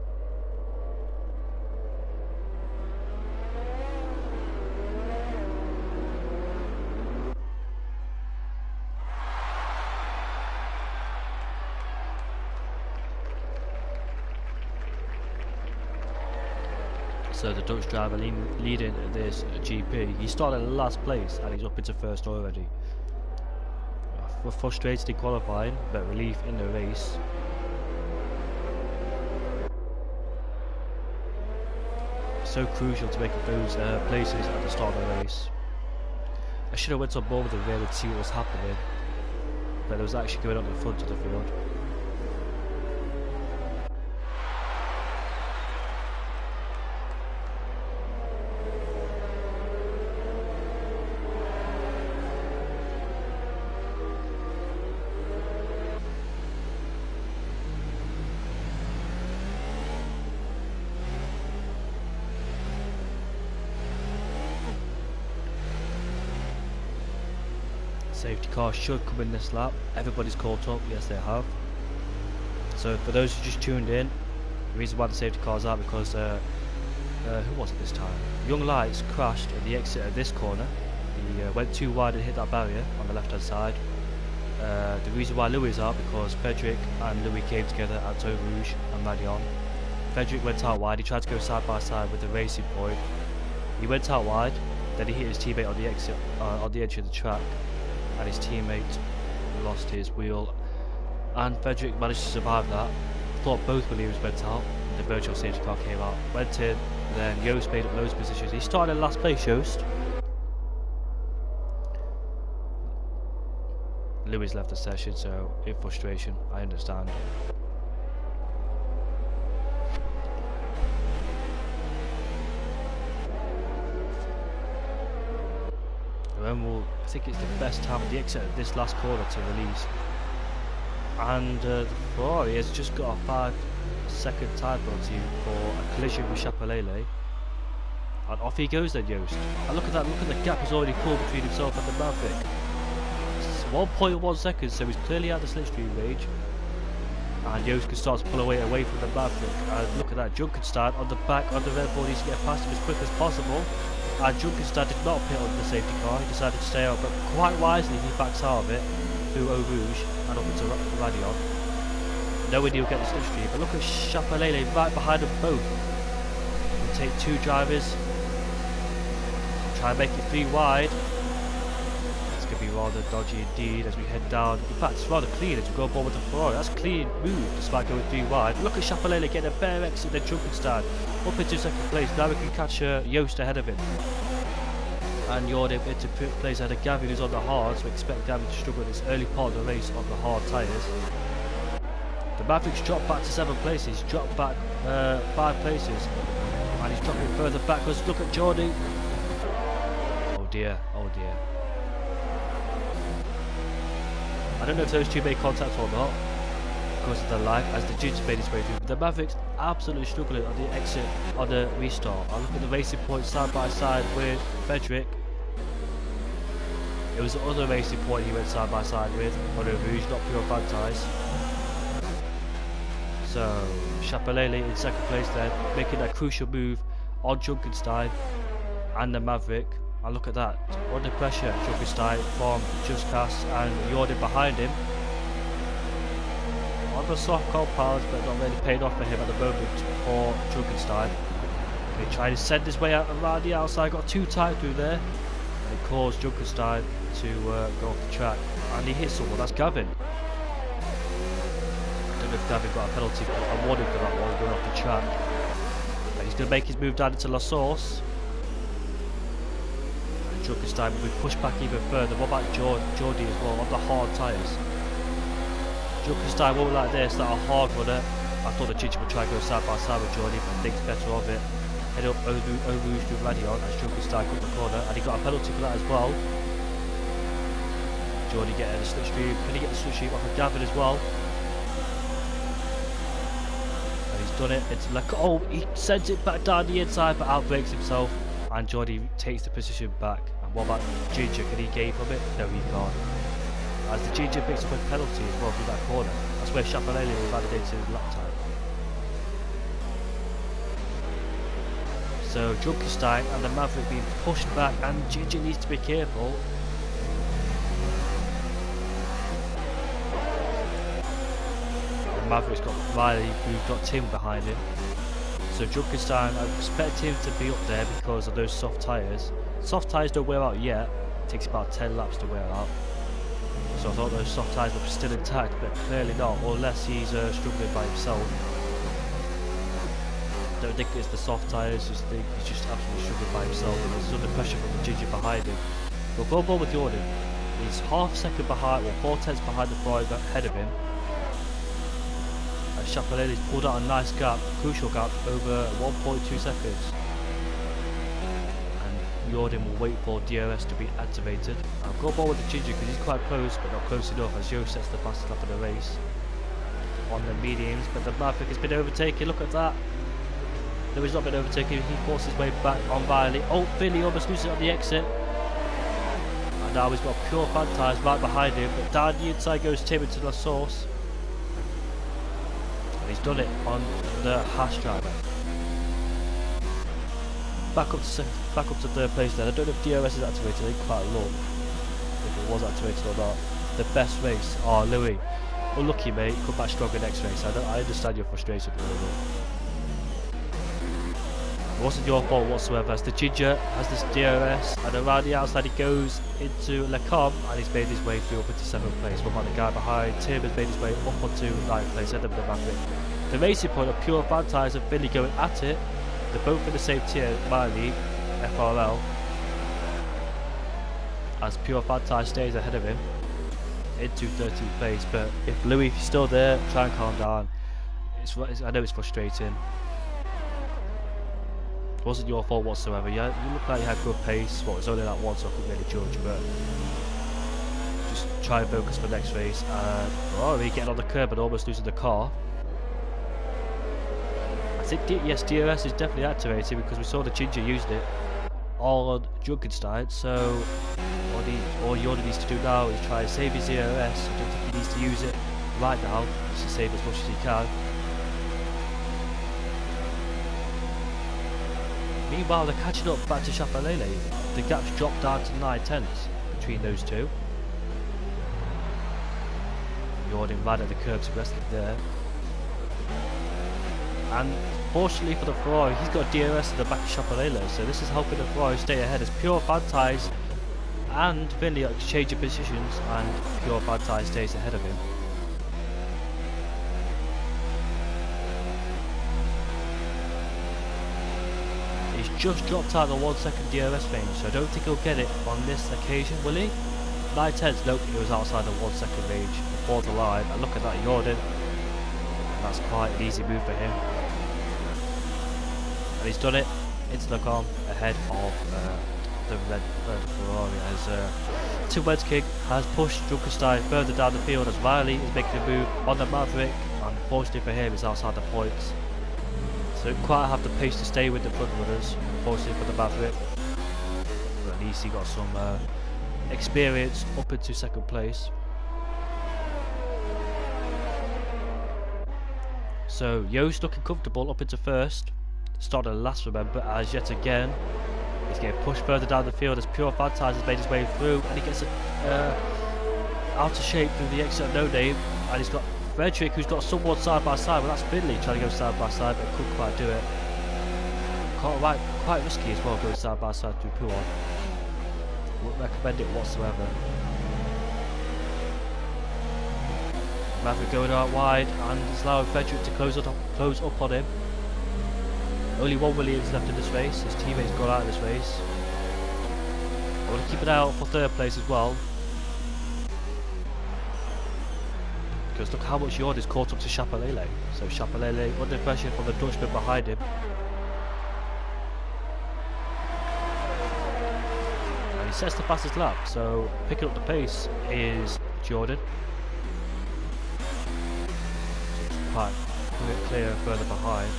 So the Dutch driver leading this GP, he started in last place and he's up into first already. We're frustrated in qualifying, but relief in the race. So crucial to make up those places at the start of the race. I should have went on board with the rear to see what was happening, but it was actually going up the front of the field. Safety car should come in this lap. Everybody's caught up, yes they have. So for those who just tuned in, the reason why the safety car's out because who was it this time? Young Lights crashed at the exit of this corner. He went too wide and hit that barrier on the left hand side. The reason why Louis is out because Frederick and Louis came together at Eau Rouge and Madion. Frederick went out wide, he tried to go side by side with the Racing Point. He went out wide, then he hit his teammate on the exit, on the edge of the track, and his teammate lost his wheel, and Frederick managed to survive that. Thought both Williams went out, the virtual safety car came out, went in, then Yost made up loads of positions. He started in last place, Yost. Louis left the session, so in frustration, I understand. I think it's the best time at the exit of this last corner to release. And the Ferrari has just got a 5-second time penalty for a collision with Chapelele. And off he goes then, Yost. And look at that, look at the gap he's already pulled between himself and the Maverick. It's 1.1 seconds, so he's clearly out of the slipstream range. And Yost can start to pull away from the Maverick. And look at that, Junkenstein on the back of the Red Bull needs to get past him as quick as possible. And Junkenstein did not pit on the safety car, he decided to stay out, but quite wisely he backs out of it through Eau Rouge and up into Radion. Knowing he'll get the slipstream, but look at Chapelele right behind them both. We'll take two drivers, try and make it 3 wide. It's going to be rather dodgy indeed as we head down. In fact, it's rather clean as we go on board with the Ferrari. That's a clean move despite going 3 wide. Look at Chapelele getting a fair exit, then Junkenstein up into second place. Now we can catch Yost ahead of him. And Jordan into place ahead of Gavin, who's on the hards. We expect Gavin to struggle in this early part of the race on the hard tyres. The Mavericks dropped back to 7 places, dropped back 5 places, and he's dropping further backwards. Look at Jordan. Oh dear, oh dear. I don't know if those two made contact or not because of the lag as the Dunes made his way through. But the Mavericks absolutely struggling on the exit on the restart. I look at the Racing Point side by side with Frederick. It was the other Racing Point he went side by side with on Eau Rouge, not pure bad tyres. So Chapelele in second place then, making that crucial move on Junkenstein and the Maverick. And look at that, under pressure, Junkenstein from Just Cast and Jordan behind him. On the soft compounds, but not really paying off for him at the moment for Junkenstein. He tried to send his way out around the outside, got too tight through there, and it caused Junkenstein to go off the track. And he hit someone, that's Gavin. I don't know if Gavin got a penalty, but I warned him for that one going off the track. And he's going to make his move down into La Source. Junkenstein will be pushed back even further. What about Jordi as well on the hard tyres? Junkenstein won't like this, that a hard runner. I thought the Ginger would try and go side by side with Jordi, but thinks better of it. Head up Eau Rouge to Radion as Junkenstein cut the corner, and he got a penalty for that as well. Jordi getting the slipstream. Can he get the slipstream off of Gavin as well? And he's done it. It's like, oh, he sends it back down the inside, but outbreaks himself. and Jordan takes the position back. And what about Ginger? Can he gain from it? No, he can't. As the Ginger picks up a penalty as well through that corner. That's where Chapelele validated his lap time. So Junkenstein and the Maverick being pushed back, and Ginger needs to be careful. The Maverick's got Riley, who's got Tim behind him. So Junkenstein, I expect him to be up there because of those soft tyres. Soft tyres don't wear out yet. It takes about 10 laps to wear out. So I thought those soft tyres were still intact, but clearly not, unless he's struggling by himself. Don't think it's the soft tyres, just think he's just absolutely struggling by himself, and there's under pressure from the Ginger behind him. But go on with Jordan. He's half a second behind, or 4/10 behind the Ferrari ahead of him. And Chapelele's pulled out a nice gap, crucial gap, over 1.2 seconds. And Jordan will wait for DRS to be activated. I'll go on with the Ginger because he's quite close, but not close enough, as Joe sets the fastest lap of the race on the mediums. But the Maverick has been overtaken, look at that. No, he's not been overtaken, he forces his way back on Riley. Oh, Billy almost loses it on the exit. And now he's got pure fan tyres right behind him, but down the inside goes Tim into the source. And he's done it on the Haas driver. Back up to third place then. I don't know if DRS is activated, I think quite low. If it was activated or not. The best race. Oh, Louis. Unlucky, mate. Come back stronger next race. I understand your frustration a little bit. It wasn't your fault whatsoever, as the Ginger has this DRS, and around the outside he goes into Lecom, and he's made his way through up into 7th place. What about the guy behind? Tim has made his way up onto 9th place, ahead of the Maverick. The racing point of pure fan tyres and Billy going at it. They're both in the same tier, my league, FRL, as pure fan tyres stays ahead of him into 13th place. But if Louis is still there, try and calm down. I know it's frustrating. It wasn't your fault whatsoever. You look like you had good pace. Well, it's only that one, so I couldn't really judge, but just try and focus for next race. And Ferrari getting on the curb and almost losing the car. I think yes, DRS is definitely activated because we saw the Ginger using it on Junkenstein. So all Jordan needs to do now is try and save his DRS. I don't think he needs to use it right now, just to save as much as he can. Meanwhile, they're catching up back to Chapelele. The gap's dropped down to 9/10 between those two. Jordan right at the curbs aggressive there. And fortunately for the Ferrari, he's got DRS at the back of Chapelele, so this is helping the Ferrari stay ahead as pure fan tyres and Finley are exchanging positions, and pure fan tyres stays ahead of him. Just dropped out the 1 second DRS range, so I don't think he'll get it on this occasion, will he? 9/10, nope, it was outside the 1 second range before the line, and look at that Jordan. That's quite an easy move for him. And he's done it into the car ahead of the Ferrari, as Tim King has pushed Junkenstein further down the field as Riley is making a move on the Maverick, and unfortunately for him, he's outside the points. So don't quite have the pace to stay with the front runners, unfortunately for the Maverick. But at least he got some experience up into 2nd place. So Yo's looking comfortable up into 1st. Started last, remember, as yet again he's getting pushed further down the field as pure fan tyres has made his way through, and he gets out of shape through the exit of No Name, and he's got Frederick, who's got someone side by side. Well, that's Finley trying to go side by side, but couldn't quite do it. Quite risky as well, going side by side through Puon. Wouldn't recommend it whatsoever. Maverick going out wide, and it's allowing Frederick to close up on him. Only one Williams left in this race. His teammates got out of this race. I want to keep an eye out for 3rd place as well. Because look how much Jordan is caught up to Chapelele. So Chapelele under pressure from the Dutchman behind him. And he sets the fastest lap, so picking up the pace is Jordan. Quite clear further behind.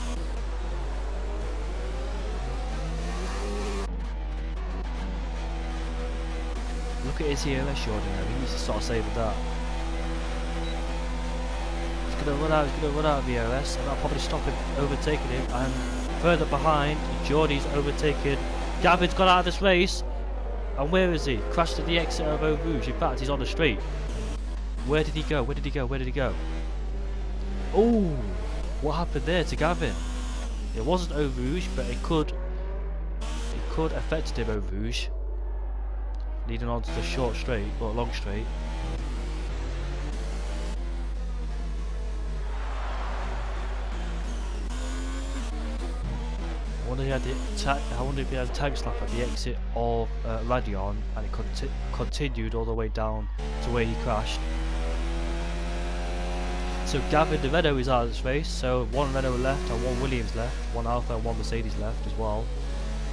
Look at his EOS Jordan now, he needs to start saving that. He's going to run out of EOS, and that'll probably stop him overtaking him. And further behind, Geordie's overtaken. Gavin's got out of this race. And where is he? Crashed at the exit of Eau Rouge. In fact, he's on the straight. Where did he go? Where did he go? Where did he go? Oh, what happened there to Gavin? It wasn't Eau Rouge, but it could affect him, Eau Rouge. Leading on to the short straight, or long straight. I wonder if he had a tag slap at the exit of Radion, and it continued all the way down to where he crashed. So Gavin the Renault is out of this race, so one Renault left and one Williams left, one Alfa and one Mercedes left as well.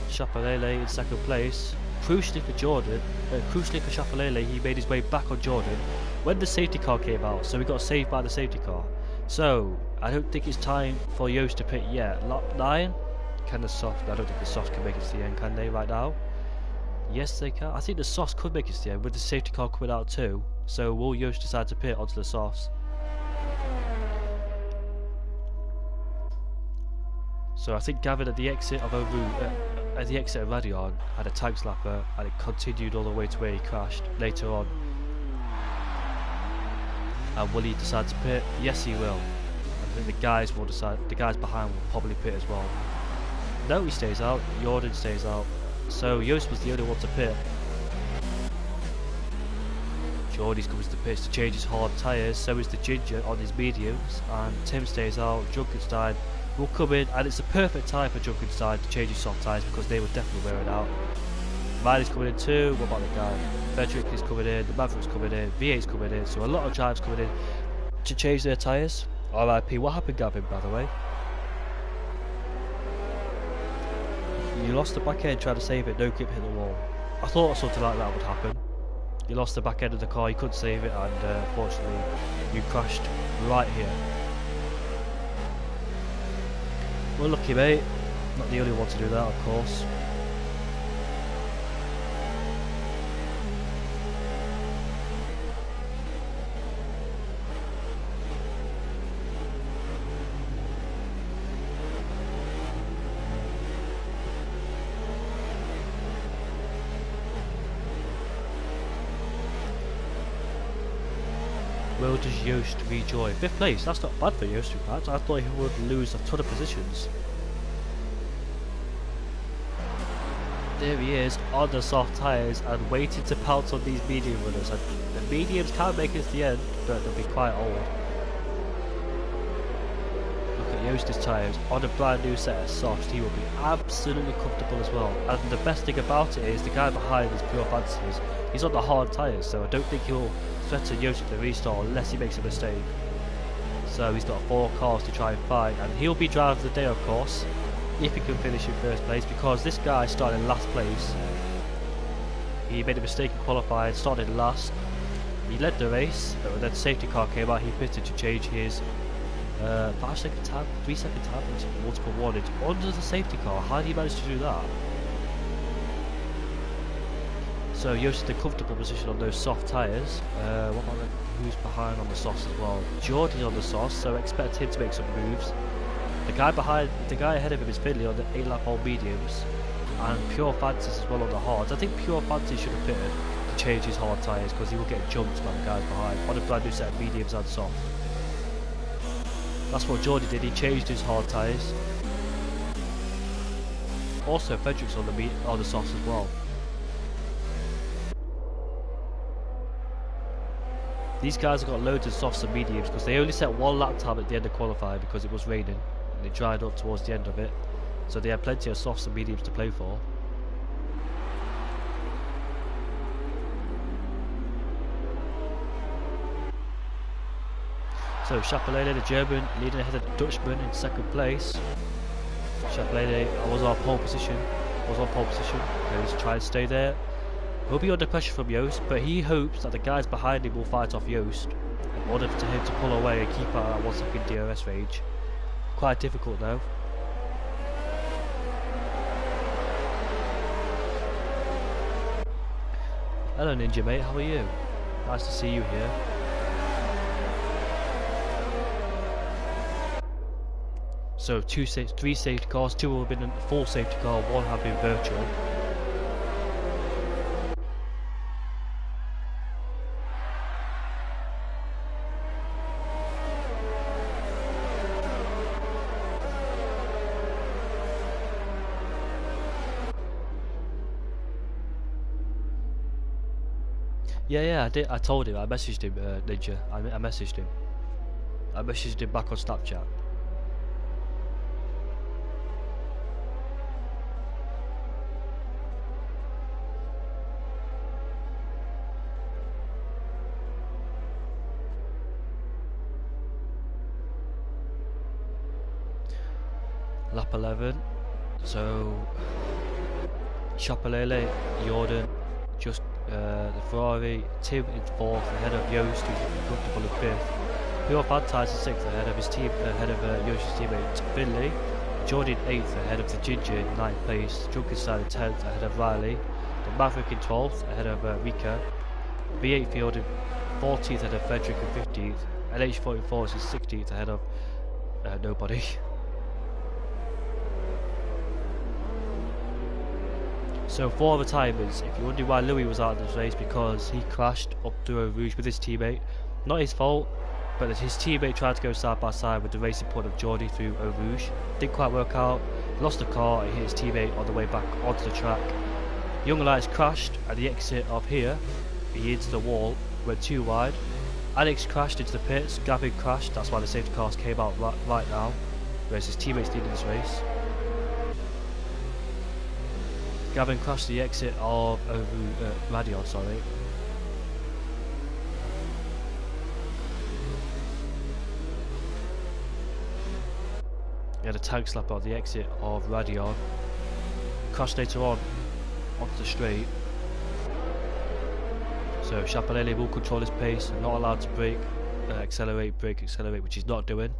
Chapelele in second place. Crucially for Jordan, crucially for Chapelele, he made his way back on Jordan when the safety car came out, so we got saved by the safety car. So I don't think it's time for Joost to pit yet. Lap 9. Can the soft? I don't think the soft can make it to the end, can they, right now? Yes, they can. I think the softs could make it to the end with the safety car coming out too. So will Joost decide to pit onto the softs? So I think Gavin at the exit of Radion had a tag slapper, and it continued all the way to where he crashed later on. And will he decide to pit? Yes, he will. I think the guys will decide. The guys behind will probably pit as well. No, he stays out. Jordan stays out. So Joost was the only one to pit. Geordie's comes to pits to change his hard tyres. So is the Ginger on his mediums, and Tim stays out. Junkenstein will come in, and it's a perfect time for Junkenstein to change his soft tyres because they will definitely wear it out. Riley's coming in too. What about the guy? Frederick is coming in. The Maverick's coming in. V8's coming in. So a lot of drivers coming in to change their tyres. RIP. What happened, Gavin, by the way? You lost the back end trying to save it, no grip hit the wall. I thought something like that would happen. You lost the back end of the car, you couldn't save it, and unfortunately you crashed right here. Well, lucky mate, not the only one to do that, of course. Will does Joost rejoin? 5th place, that's not bad for Joost in fact. I thought he would lose a ton of positions. There he is on the soft tyres and waiting to pounce on these medium runners. And the mediums can make it to the end, but they'll be quite old. Look at Joost's tyres on a brand new set of softs. He will be absolutely comfortable as well. And the best thing about it is the guy behind is Pure Fantasies. He's on the hard tyres, so I don't think he'll threaten Joost at the restart unless he makes a mistake. So he's got 4 cars to try and fight, and he'll be driver of the day, of course, if he can finish in 1st place, because this guy started in last place. He made a mistake in qualifying, started last. He led the race, but when the safety car came out, he pitted to change his 5-second tab, 3-second tab into multiple warnings under the safety car. How did he manage to do that? So Joost in a comfortable position on those soft tyres. What about who's behind on the softs as well? Geordie's on the softs, so expect him to make some moves. The guy ahead of him is Finley on the 8-lap old mediums, and Pure Fantasies as well on the hards. I think Pure Fantasies should have pitted to change his hard tyres because he will get jumped by the guys behind on a brand new set of mediums and soft. That's what Geordie did. He changed his hard tyres. Also, Frederick's on the softs as well. These guys have got loads of softs and mediums because they only set 1 lap time at the end of qualifying because it was raining and it dried up towards the end of it. So they had plenty of softs and mediums to play for. So Chapelele, the German, leading ahead of the Dutchman in 2nd place. Chapelele was on pole position. Okay, he's trying to stay there. He'll be under pressure from Joost, but he hopes that the guys behind him will fight off Joost in order for him to pull away and keep out at 1 second DRS range. Quite difficult though. Hello Ninja mate, how are you? Nice to see you here. So three safety cars, 2 have been in full safety car, 1 have been virtual. Yeah, I did. I told him. I messaged him, Ninja. I messaged him. I messaged him back on Snapchat. Lap 11. So Chapelele, Jordan, just the Ferrari, Tim in 4th ahead of Joost, who's comfortable in 5th. Pure Fantasy in 6th ahead of his team, ahead of Joost's teammate Finley. Jordan 8th ahead of the Ginger in 9th place. Junkenstein in 10th ahead of Riley. The Maverick in 12th ahead of Rika. V8 Field in 14th ahead of Frederick in 15th. LH44 is in 16th ahead of nobody. So 4 retirements. If you're wondering why Louis was out of this race, because he crashed up through Eau Rouge with his teammate. Not his fault, but his teammate tried to go side by side with the racing point of Geordie through Eau Rouge. Didn't quite work out, lost the car and hit his teammate on the way back onto the track. Young Lights crashed at the exit of here. He hit the wall, went too wide. Alex crashed into the pits, Gavin crashed, that's why the safety cars came out right now, whereas his teammates leading this race. Gavin crashed the exit of Radion, sorry. He had a tag slap on the exit of Radion. Crashed later on onto the straight. So Chapelele will control his pace, not allowed to brake, accelerate, which he's not doing.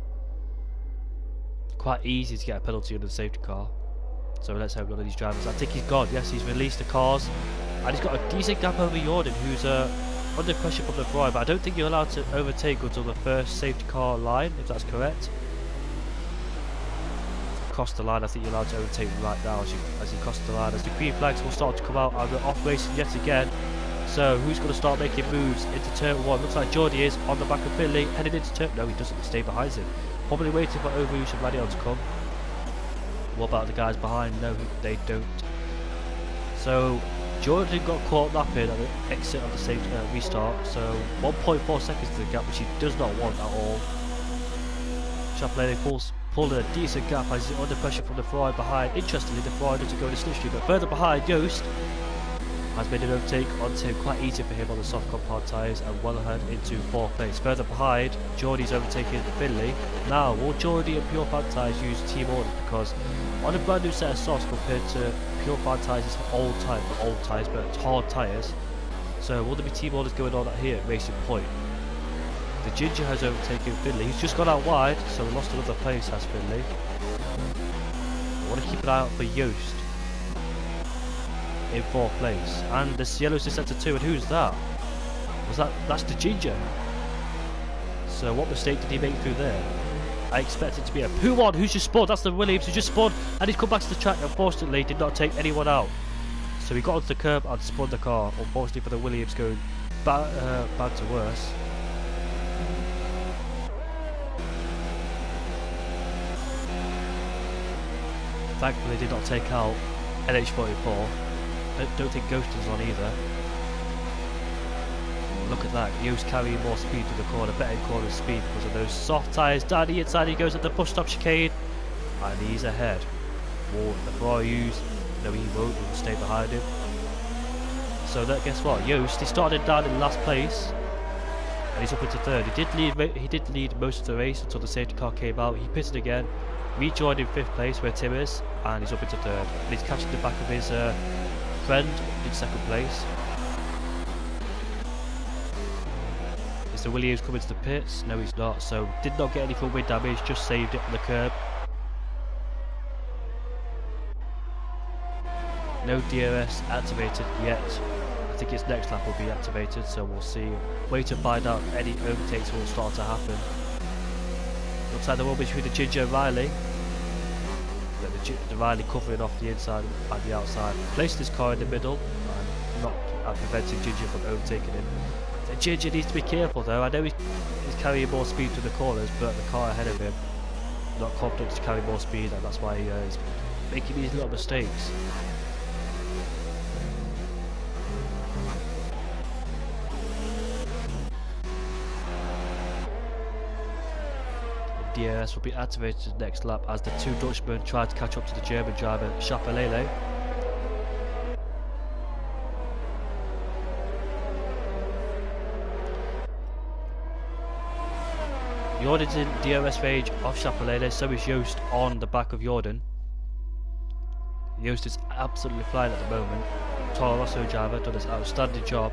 Quite easy to get a penalty under the safety car. So let's hope none of these drivers. I think he's gone. Yes, he's released the cars, and he's got a decent gap over Jordan, who's under pressure from the Ferrari. But I don't think you're allowed to overtake until the first safety car line, if that's correct. Cross the line, I think you're allowed to overtake right now as he crosses the line. As the green flags will start to come out, and we're off racing yet again. So who's going to start making moves into turn 1? Looks like Geordie is on the back of Finley, headed into turn. No, he doesn't. Stay behind him. Probably waiting for Eau Rouge and Radion to come. What about the guys behind? No, they don't. So Jordan got caught napping at the exit of the safety restart. So 1.4 seconds to the gap, which he does not want at all. Chapelele pulled a decent gap as he's under pressure from the Ferrari behind. Interestingly, the Ferrari doesn't go to slipstream, but further behind, Joost has made an overtake onto him, quite easy for him on the soft compound tyres, and well ahead into 4th place. Further behind, Geordie's overtaking Finley. Now, will Geordie and Pure Fan tyres use team orders? Because on a brand new set of softs compared to Pure Fan tyres, it's old tyres, but it's hard tyres. So will there be team orders going on here at Racing Point? The Ginger has overtaken Finley. He's just gone out wide, so we lost another place, has Finley. I want to keep an eye out for Joost in 4th place, and this yellow's in sector 2, and who's that? That's the Ginger. So what mistake did he make through there? I expect it to be a P1 who's just spawned. That's the Williams who just spawned, and he's come back to the track. Unfortunately, did not take anyone out, so he got onto the curb and spawned the car. Unfortunately for the Williams, going bad to worse. Thankfully, did not take out LH44. I don't think Ghost is on either. Look at that, Joost carrying more speed to the corner, better corner speed because of those soft tyres. Down the inside he goes at the push stop chicane, and he's ahead. Whoa, the Ferrari use, no he won't, he will stay behind him. So that, guess what, Joost, he started down in last place, and he's up into 3rd. He did lead most of the race until the safety car came out. He pitted again, rejoined in 5th place where Tim is, and he's up into 3rd. And he's catching the back of his friend in 2nd place. Is the Williams coming to the pits? No, he's not. So did not get any front wing damage, just saved it on the curb. No DRS activated yet. I think think its next lap will be activated, so we'll see. Wait to find out if any overtakes will start to happen. Looks like there will be between the Ginger and Riley. The Riley covering off the inside and the outside. Placed his car in the middle and not preventing Ginger from overtaking him. The Ginger needs to be careful though. I know he's carrying more speed to the corners, but the car ahead of him not confident to carry more speed, and that's why he's making these little mistakes. DRS will be activated next lap as the two Dutchmen try to catch up to the German driver Chapelele. Jordan's in DRS range of Chapelele, so is Joost on the back of Jordan. Joost is absolutely flying at the moment. Toro Rosso driver done an outstanding job.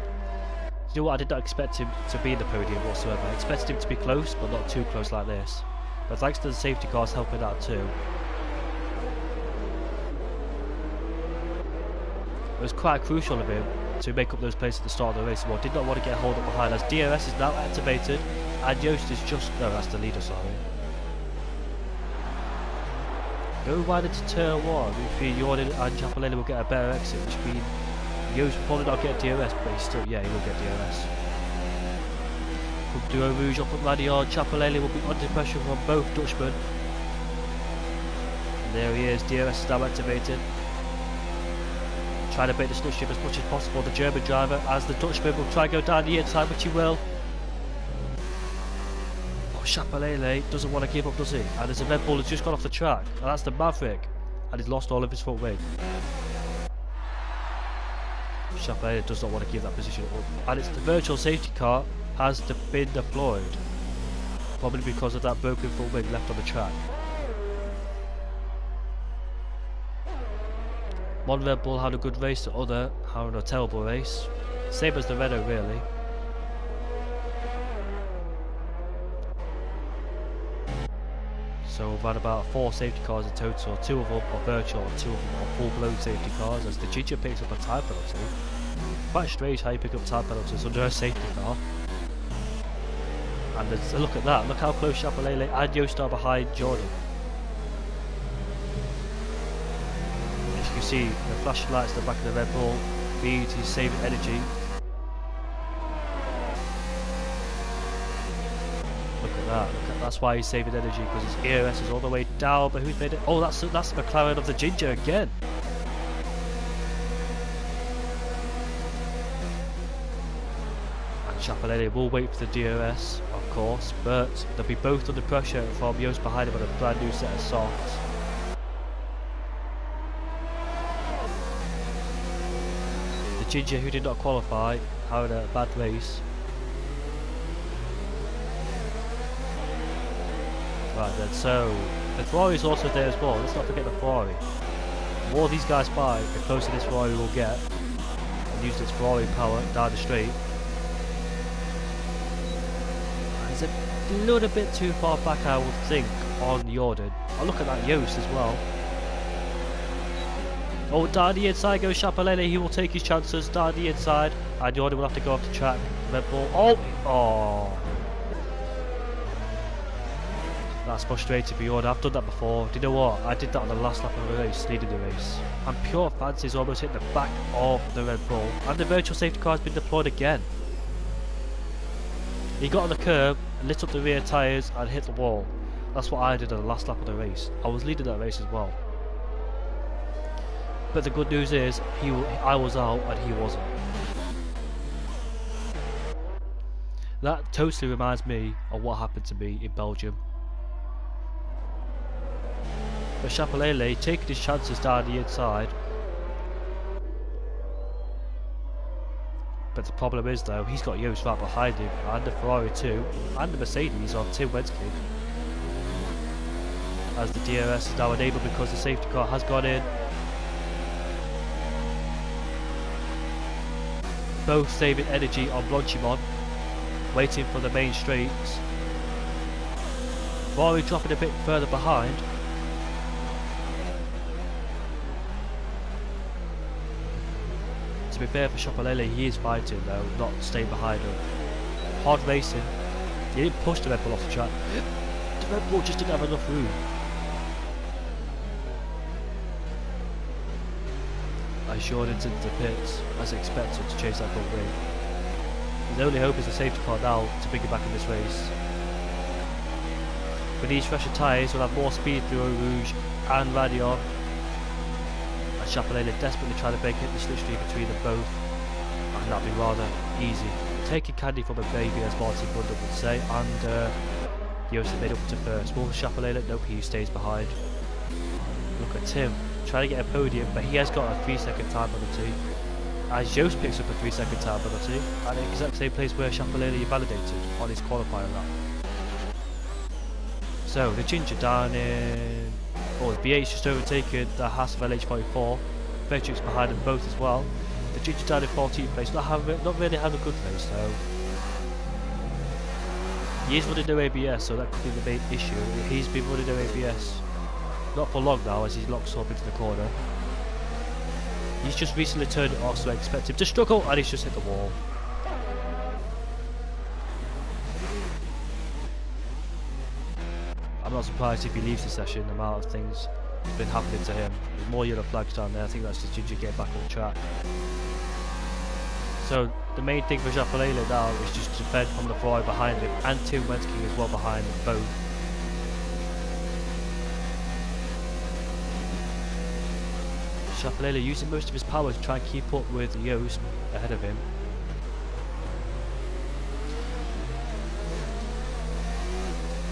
You know what, I did not expect him to be in the podium whatsoever. I expected him to be close, but not too close like this. But thanks to the safety cars helping out too. It was quite crucial of him to make up those places at the start of the race. Well, did not want to get hold up behind as DRS is now activated and Joost is just... no, that's the leader, sorry. Go wide into turn 1. If Jordan and Chapelele will get a better exit, which means Joost will probably not get DRS, but he's still, yeah, he will get DRS. From Duo Rouge up at Radion, Chapelele will be under pressure from both Dutchmen. And there he is, DRS is now activated. Trying to break the slipstream as much as possible, the German driver, as the Dutchman will try and go down the inside, which he will. Oh, Chapelele doesn't want to give up, does he? And there's a Red Bull who's just gone off the track, and that's the Maverick, and he's lost all of his front wing. Chapelele does not want to give that position up, and it's the virtual safety car has been deployed, probably because of that broken front wing left on the track. One Red Bull had a good race, the other had a terrible race. Same as the Renault really. So we've had about 4 safety cars in total, 2 of them are virtual and 2 of them are full-blown safety cars, as the Ginger picks up a time penalty. Quite strange how you pick up time penalties under a safety car. And look at that, look how close Chapelele and Joost are behind Jordan. As you can see, the flashing lights at the back of the Red Bull means he's saving energy. Look at that, that's why he's saving energy, because his ERS is all the way down, but who's made it? Oh, that's the McLaren of the Ginger again. Chapelele will wait for the DRS, of course, but they'll be both under pressure from Joost behind him on a brand new set of softs. The Ginger, who did not qualify, having a bad race. Right then, so the Ferrari is also there as well. Let's not forget the Ferrari. The more these guys fight, the closer this Ferrari will get, and use its Ferrari power down the straight. It's a little bit too far back, I would think, on Jordan. I'll look at that Joost as well. Oh, down the inside goes Chapelele. He will take his chances down the inside, and Jordan will have to go off the track. Red Bull. Oh! That's frustrating for Jordan. I've done that before. Do you know what? I did that on the last lap of the race, leading the race. And Pure Fancy's almost hit the back of the Red Bull, and the virtual safety car has been deployed again. He got on the curb, lit up the rear tyres and hit the wall. That's what I did on the last lap of the race. I was leading that race as well. But the good news is, I was out and he wasn't. That totally reminds me of what happened to me in Belgium. But Chapelele taking his chances down the inside. But the problem is though, he's got Joost right behind him, and the Ferrari too, and the Mercedes on Tim Wenske. As the DRS is now enabled because the safety car has gone in. Both saving energy on Blanchimont, waiting for the main straights. Ferrari dropping a bit further behind. To be fair for Chapelele, he is fighting though, not staying behind him. Hard racing. He didn't push the Red Bull off the track. The Red Bull just didn't have enough room. As Jordan's into the pits, as expected, to chase that front wing. His only hope is a safety car now to bring him back in this race. With these fresher tyres, we'll have more speed through Eau Rouge and Radion. And Chapelele desperately trying to hit the slipstream between them both, and that'll be rather easy. Taking candy from a baby, as Martin Bundle would say, and Yost made up to first. Will Chapelele? Nope, he stays behind. Look at Tim, trying to get a podium, but he has got a 3-second time penalty. As Yost picks up a 3-second time penalty, at the exact same place where Chapelele invalidated on his qualifying lap. So the Ginger down in, the V8's just overtaken the Haas of LH44. Frederick's behind them both as well. The Ginger down in 14th place, not really having a good race though. He is running no ABS, so that could be the main issue. He's been running no ABS, not for long now, as he locks up into the corner. He's just recently turned it off, so I expect him to struggle, and he's just hit the wall. I'm not surprised if he leaves the session, the amount of things that's been happening to him. There's more yellow flags down there, I think that's just Ginger getting back on the track. So the main thing for Chapelele now is just to defend from the Ferrari behind him, and Tim Wensking as well behind them both. Chapelele using most of his power to try and keep up with Yost ahead of him.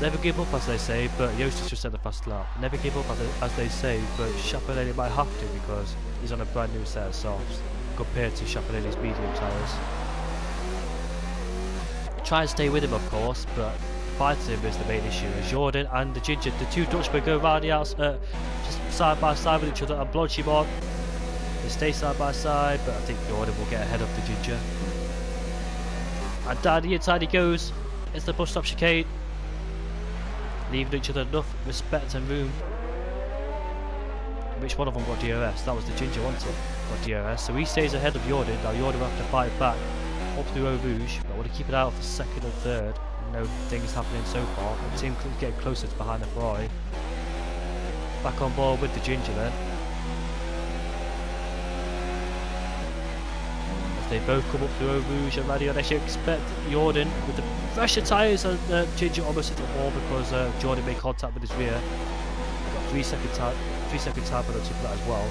Never give up, as they say, but Yost has just set the fast lap. Never give up, as they say, but Chapelele might have to because he's on a brand new set of softs compared to Chapelele's medium tyres. Try and stay with him, of course, but fighting him is the main issue. As Jordan and the Ginger, the two Dutchmen, go around the outside, just side by side with each other and blodge him on. They stay side by side, but I think Jordan will get ahead of the Ginger. And down the inside he goes. It's the bus stop chicane, leaving each other enough respect and room. Which one of them got DRS? That was the Ginger, wasn't it? Got DRS. So he stays ahead of Jordan. Now Jordan will have to fight back up through Eau Rouge, but I want to keep it out for second and third. No things happening so far. The team getting closer to behind the Ferrari. Back on board with the Ginger then. As they both come up through Eau Rouge and Radion, I should expect Jordan with the fresher tyres, and Ginger almost hit the wall because Jordan made contact with his rear. Got 3-second time penalty for that as well.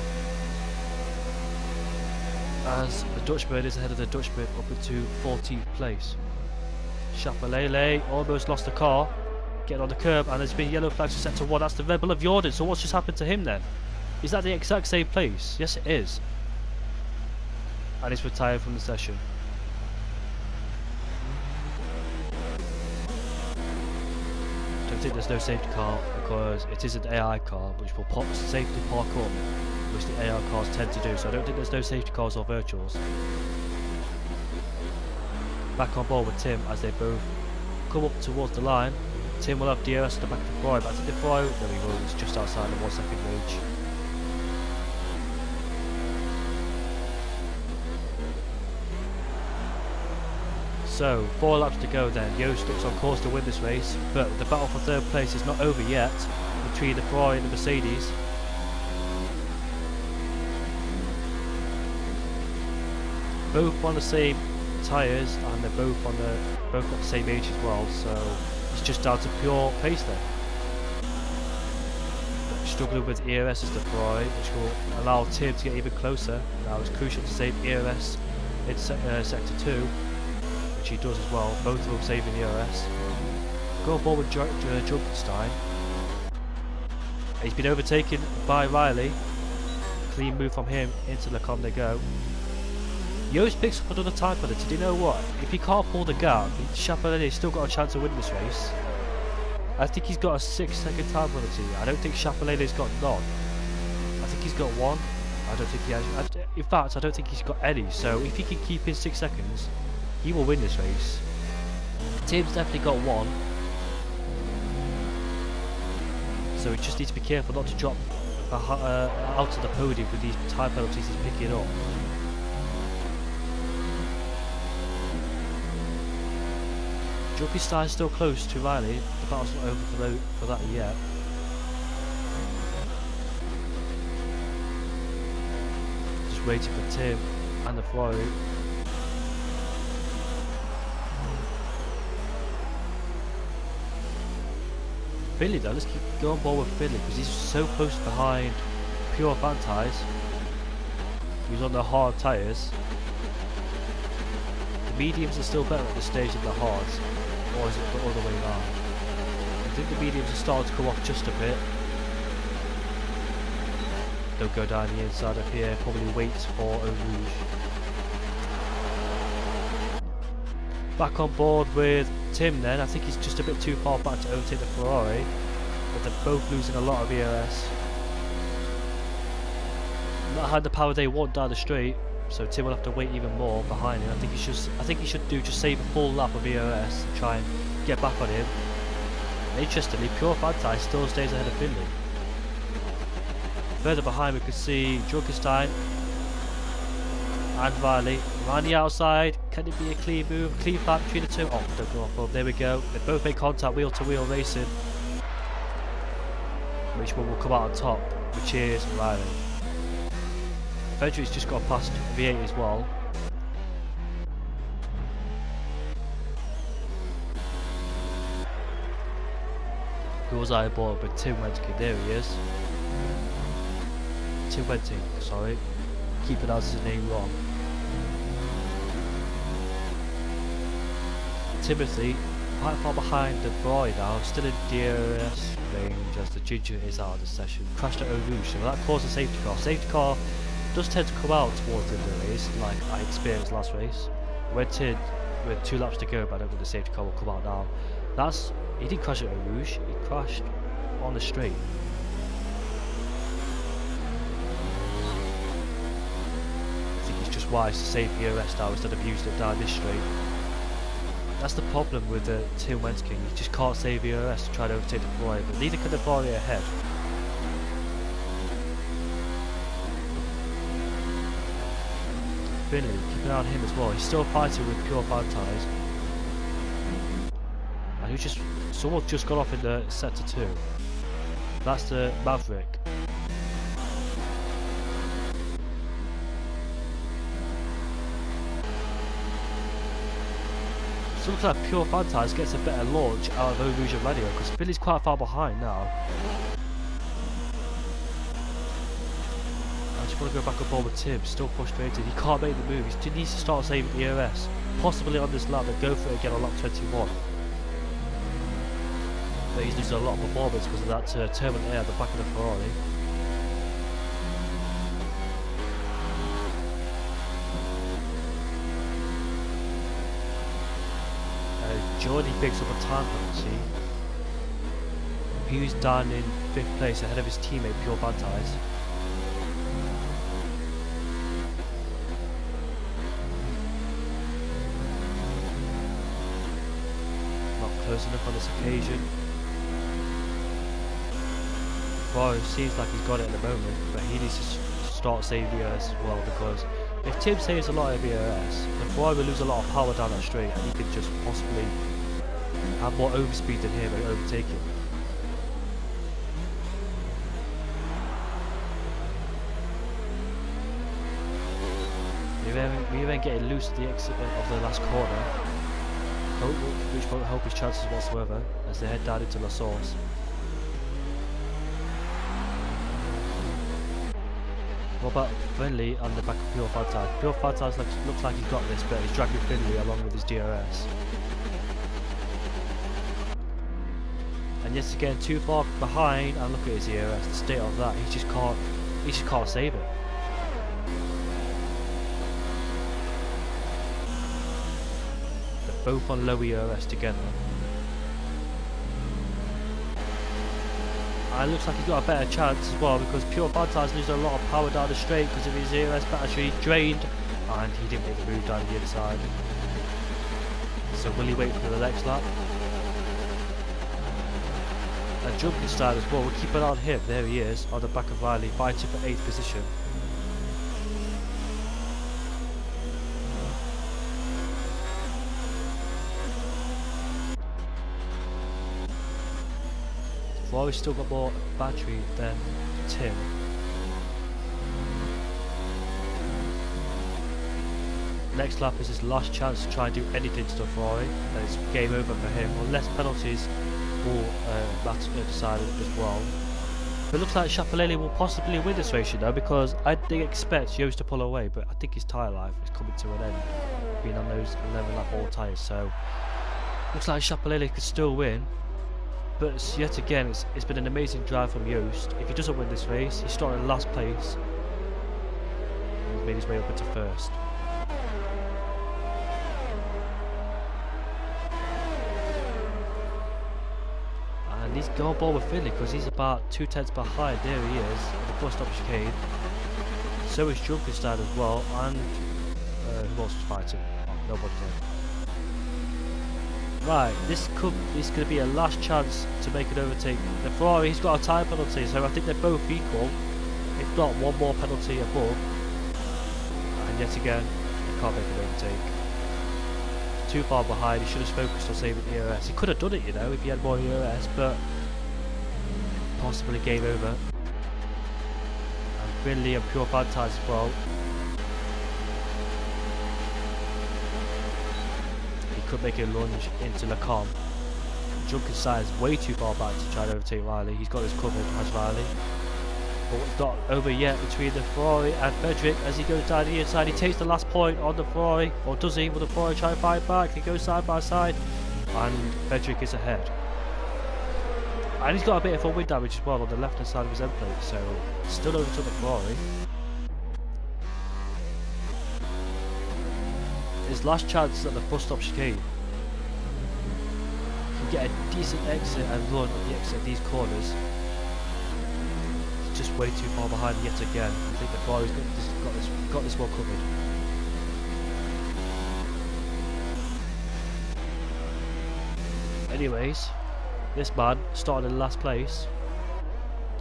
As the Dutchman is ahead of the Dutchman up into 14th place. Chapelele almost lost the car, getting on the curb, and there's been yellow flags for sector 1. That's the Red Bull of Jordan. So what's just happened to him then? Is that the exact same place? Yes, it is. And he's retired from the session. Don't think there's no safety car because it is an AI car, which will safely park up, which the AI cars tend to do. So I don't think there's no safety cars or virtuals. Back on board with Tim as they both come up towards the line. Tim will have DRS at the back of the Ferrari, but I think the Ferrari, there he will, it's just outside the 1 second range. So 4 laps to go then. Yost looks on course to win this race, but the battle for third place is not over yet between the Ferrari and the Mercedes. Both on the same tyres, and they're both got the same age as well, so it's just down to pure pace then. Struggling with ERS as the Ferrari, which will allow Tim to get even closer. Now it's crucial to save ERS in sector 2, which he does as well, both of them saving ERS. Go forward with Junkenstein. He's been overtaken by Riley. Clean move from him into the Comme they go. Yost picks up another time penalty. Do you know what? If he can't pull the gap, Chapelele's still got a chance of winning this race. I think he's got a 6-second time penalty. I don't think Chapelele's got none. I think he's got one. I don't think he has. In fact, I don't think he's got any. So if he can keep in 6 seconds, he will win this race. Tim's definitely got one. So he just needs to be careful not to drop out of the podium with these time penalties he's picking up. Junkenstein is still close to Riley. The battle's not over for that yet. Just waiting for Tim and the Ferrari. Billy though, let's keep going ball with Billy because he's so close behind Pure Fantais. He's on the hard tyres. The mediums are still better at this stage than the hards, or is it the other way around? I think the mediums are starting to come off just a bit. They'll go down the inside of here, probably wait for Eau Rouge. Back on board with Tim then. I think he's just a bit too far back to overtake the Ferrari, but they're both losing a lot of ERS. Not had the power they want down the straight, so Tim will have to wait even more behind him. I think he should just save a full lap of ERS and try and get back on him. And interestingly, Pure Fantai still stays ahead of Finley. Further behind we can see Junkenstein and Riley. Around the outside, can it be a clean move? Clean back between the two. Oh, don't go off. Well, there we go. They both make contact, wheel to wheel racing. Which one will come out on top? Which is Riley. Frederick's just got past V8 as well. Who was I aboard? But Tim Wentkin, there he is. Tim Wenting, sorry. Keep pronouncing his name wrong. Timothy, quite far behind the Ferrari now, still in DRS range as the Ginger is out of the session. Crashed at Eau Rouge, so that caused a safety car. Safety car does tend to come out towards the end of the race, like I experienced last race. Went in with 2 laps to go, but I don't think the safety car will come out now. He didn't crash at Eau Rouge, he crashed on the straight. I think it's just wise to save the ERS now instead of using it down this straight. That's the problem with the Tim Wentkin, you just can't save the ERS to try to overtake the Ferrari, but neither can the Ferrari ahead. Finley, keep an eye on him as well, he's still fighting with Pure Fantais. And someone just got off in the sector 2. That's the Maverick. So it looks like Pure Fantais gets a better launch out of Eau Rouge and Radio because Finley's quite far behind now. I just want to go back on board with Tim, still frustrated, he can't make the move, he needs to start saving the ERS. Possibly on this lap, and go for it again on lap 21. But he's losing a lot of performance because of that turbulent air at the back of the Ferrari. Jordy picks up a time penalty. He's down in 5th place ahead of his teammate Pure Fantais. Not close enough on this occasion. Ferrari seems like he's got it at the moment, but he needs to start saving the ERS as well, because if Tim saves a lot of ERS, then Ferrari will lose a lot of power down that straight and he could just possibly have more overspeed than him and overtake him. We're then getting loose at the exit of the last corner, which won't help his chances whatsoever as they head down into La Source. What about Finley on the back of Pure Fantais? Pure Fantais looks like he's got this, but he's dragging Finley along with his DRS. And yes, again, too far behind, and look at his ERS, the state of that, he just can't save it. They're both on low ERS together. And it looks like he's got a better chance as well, because Pure Fantais losing a lot of power down the straight because of his ERS battery drained, and he didn't make the move down the inside. So will he wait for the next lap? And Junkenstein as well, we'll keep an eye on him, there he is, on the back of Riley, fighting for 8th position. Ferrari's still got more battery than Tim. Next lap is his last chance to try and do anything to the Ferrari, and it's game over for him, unless penalties will decide as well. But it looks like Chapelele will possibly win this race, you know, because I didn't expect Joost to pull away, but I think his tyre life is coming to an end, being on those 11 lap all tyres, so looks like Chapelele could still win. But yet again, it's been an amazing drive from Joost. If he doesn't win this race, he started in last place, and he's made his way up into first. And he's going ball with Finley because he's about 2/10 behind. There he is, at the bus stop chicane. So is Junkenstein as well, and who else was fighting? Oh, nobody did. Right, this going to be a last chance to make an overtake. The Ferrari, he's got a time penalty, so I think they're both equal. If not, one more penalty above. And yet again, he can't make an overtake. Too far behind, he should have focused on saving the EOS. He could have done it, you know, if he had more EOS, but possibly game over. And Finley and Pure Fantasy as well. He could make a lunge into Lacombe. Junkenstein is way too far back to try to overtake Riley. He's got his covered as Riley. But it's not over yet between the Ferrari and Frederick as he goes down the inside. He takes the last point on the Ferrari, or does he? Will the Ferrari try and fight back? He goes side by side, and Frederick is ahead. And he's got a bit of a wind damage as well on the left hand side of his end plate, so still over to the Ferrari. His last chance at the bus stop chicane. He can get a decent exit and run at the exit of these corners. Just way too far behind yet again. I think the Ferrari's got this well covered. Anyways, this man started in last place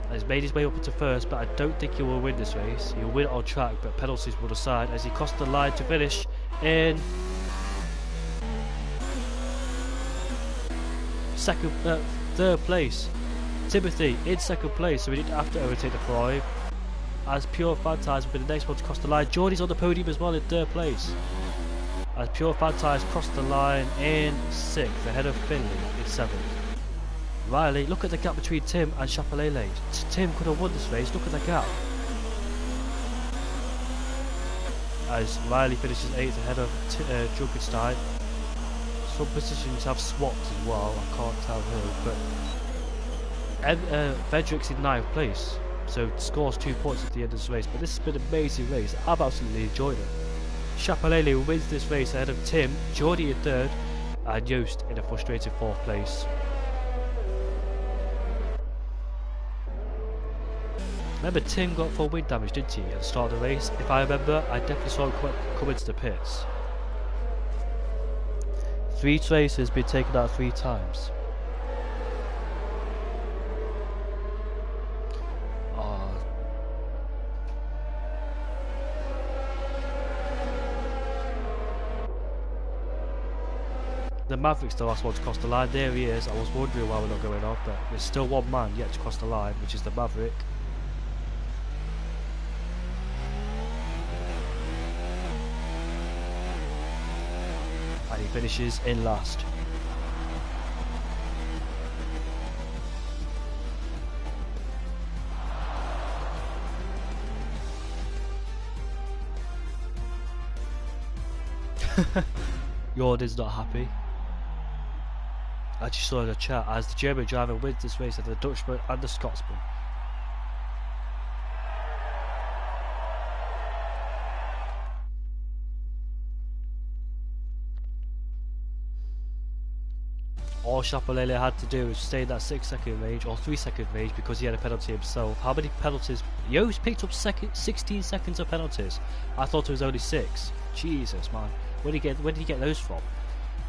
and he's made his way up into first, but I don't think he will win this race. He'll win it on track, but penalties will decide as he crossed the line to finish in third place. Timothy in second place, so we didn't have to overtake the Ferrari. As Pure Fantasy will be the next one to cross the line. Geordie's on the podium as well in third place. As Pure Fantasy crossed the line in sixth, ahead of Finley in seventh. Riley, look at the gap between Tim and Chapelele. Tim could have won this race, look at the gap. As Riley finishes 8th ahead of Junkenstein. Some positions have swapped as well, I can't tell who, but Frederick's in 9th place, so scores 2 points at the end of this race. But this has been an amazing race, I've absolutely enjoyed it. Chapelele wins this race ahead of Tim, Geordie in 3rd, and Joost in a frustrating 4th place. Remember, Tim got full wind damage, didn't he, at the start of the race? If I remember, I definitely saw him come into the pits. 3 races been taken out 3 times. The Maverick's the last one to cross the line. There he is. I was wondering why we're not going off, but there's still one man yet to cross the line, which is the Maverick. And he finishes in last. Jordan's not happy. I just saw in the chat as the German driver wins this race, and the Dutchman and the Scotsman. All Chapelele had to do was stay in that 6-second range or 3-second range because he had a penalty himself. How many penalties? Joost picked up 16 seconds of penalties. I thought it was only 6. Jesus, man. Where did he get those from?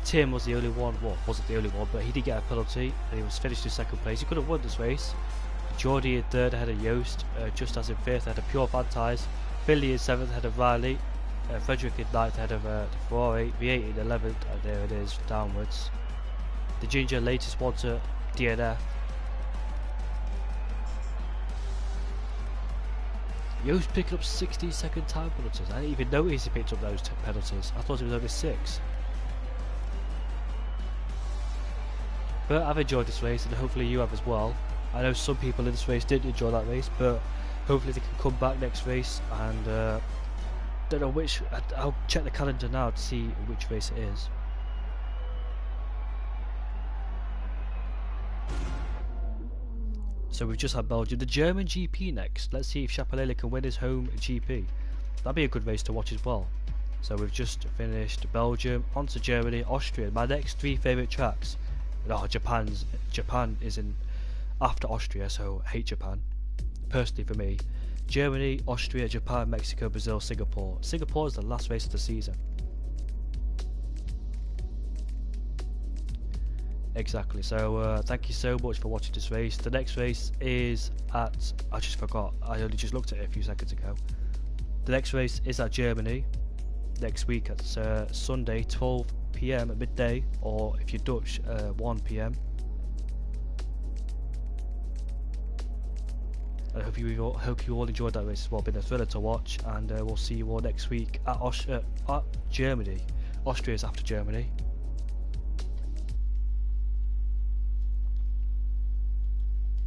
Tim was the only one, well, wasn't the only one, but he did get a penalty and he was finished in 2nd place. He could have won this race. Geordie in 3rd ahead of Joost, just as in 5th ahead of Pure Fantasy. Finley in 7th ahead of Riley. Frederick in 9th ahead of the Ferrari. V8 in 11th, and there it is, downwards. The Ginger latest one to DNF. Yo's picking up 60-second time penalties. I didn't even notice he picked up those penalties. I thought it was only 6. But I've enjoyed this race, and hopefully you have as well. I know some people in this race didn't enjoy that race, but hopefully they can come back next race. And don't know which. I'll check the calendar now to see which race it is. So we've just had Belgium, the German GP next. Let's see if Chappellele can win his home GP. That'd be a good race to watch as well. So we've just finished Belgium, on to Germany, Austria. My next 3 favourite tracks. Oh, Japan is in after Austria, so I hate Japan. Personally for me. Germany, Austria, Japan, Mexico, Brazil, Singapore. Singapore is the last race of the season. Exactly, so thank you so much for watching this race. The next race is at, I just forgot, I only just looked at it a few seconds ago. The next race is at Germany next week at Sunday 12 PM at midday, or if you're Dutch 1 PM. I hope you all enjoyed that race as well. Been a thriller to watch, and we'll see you all next week at Germany. Austria is after Germany.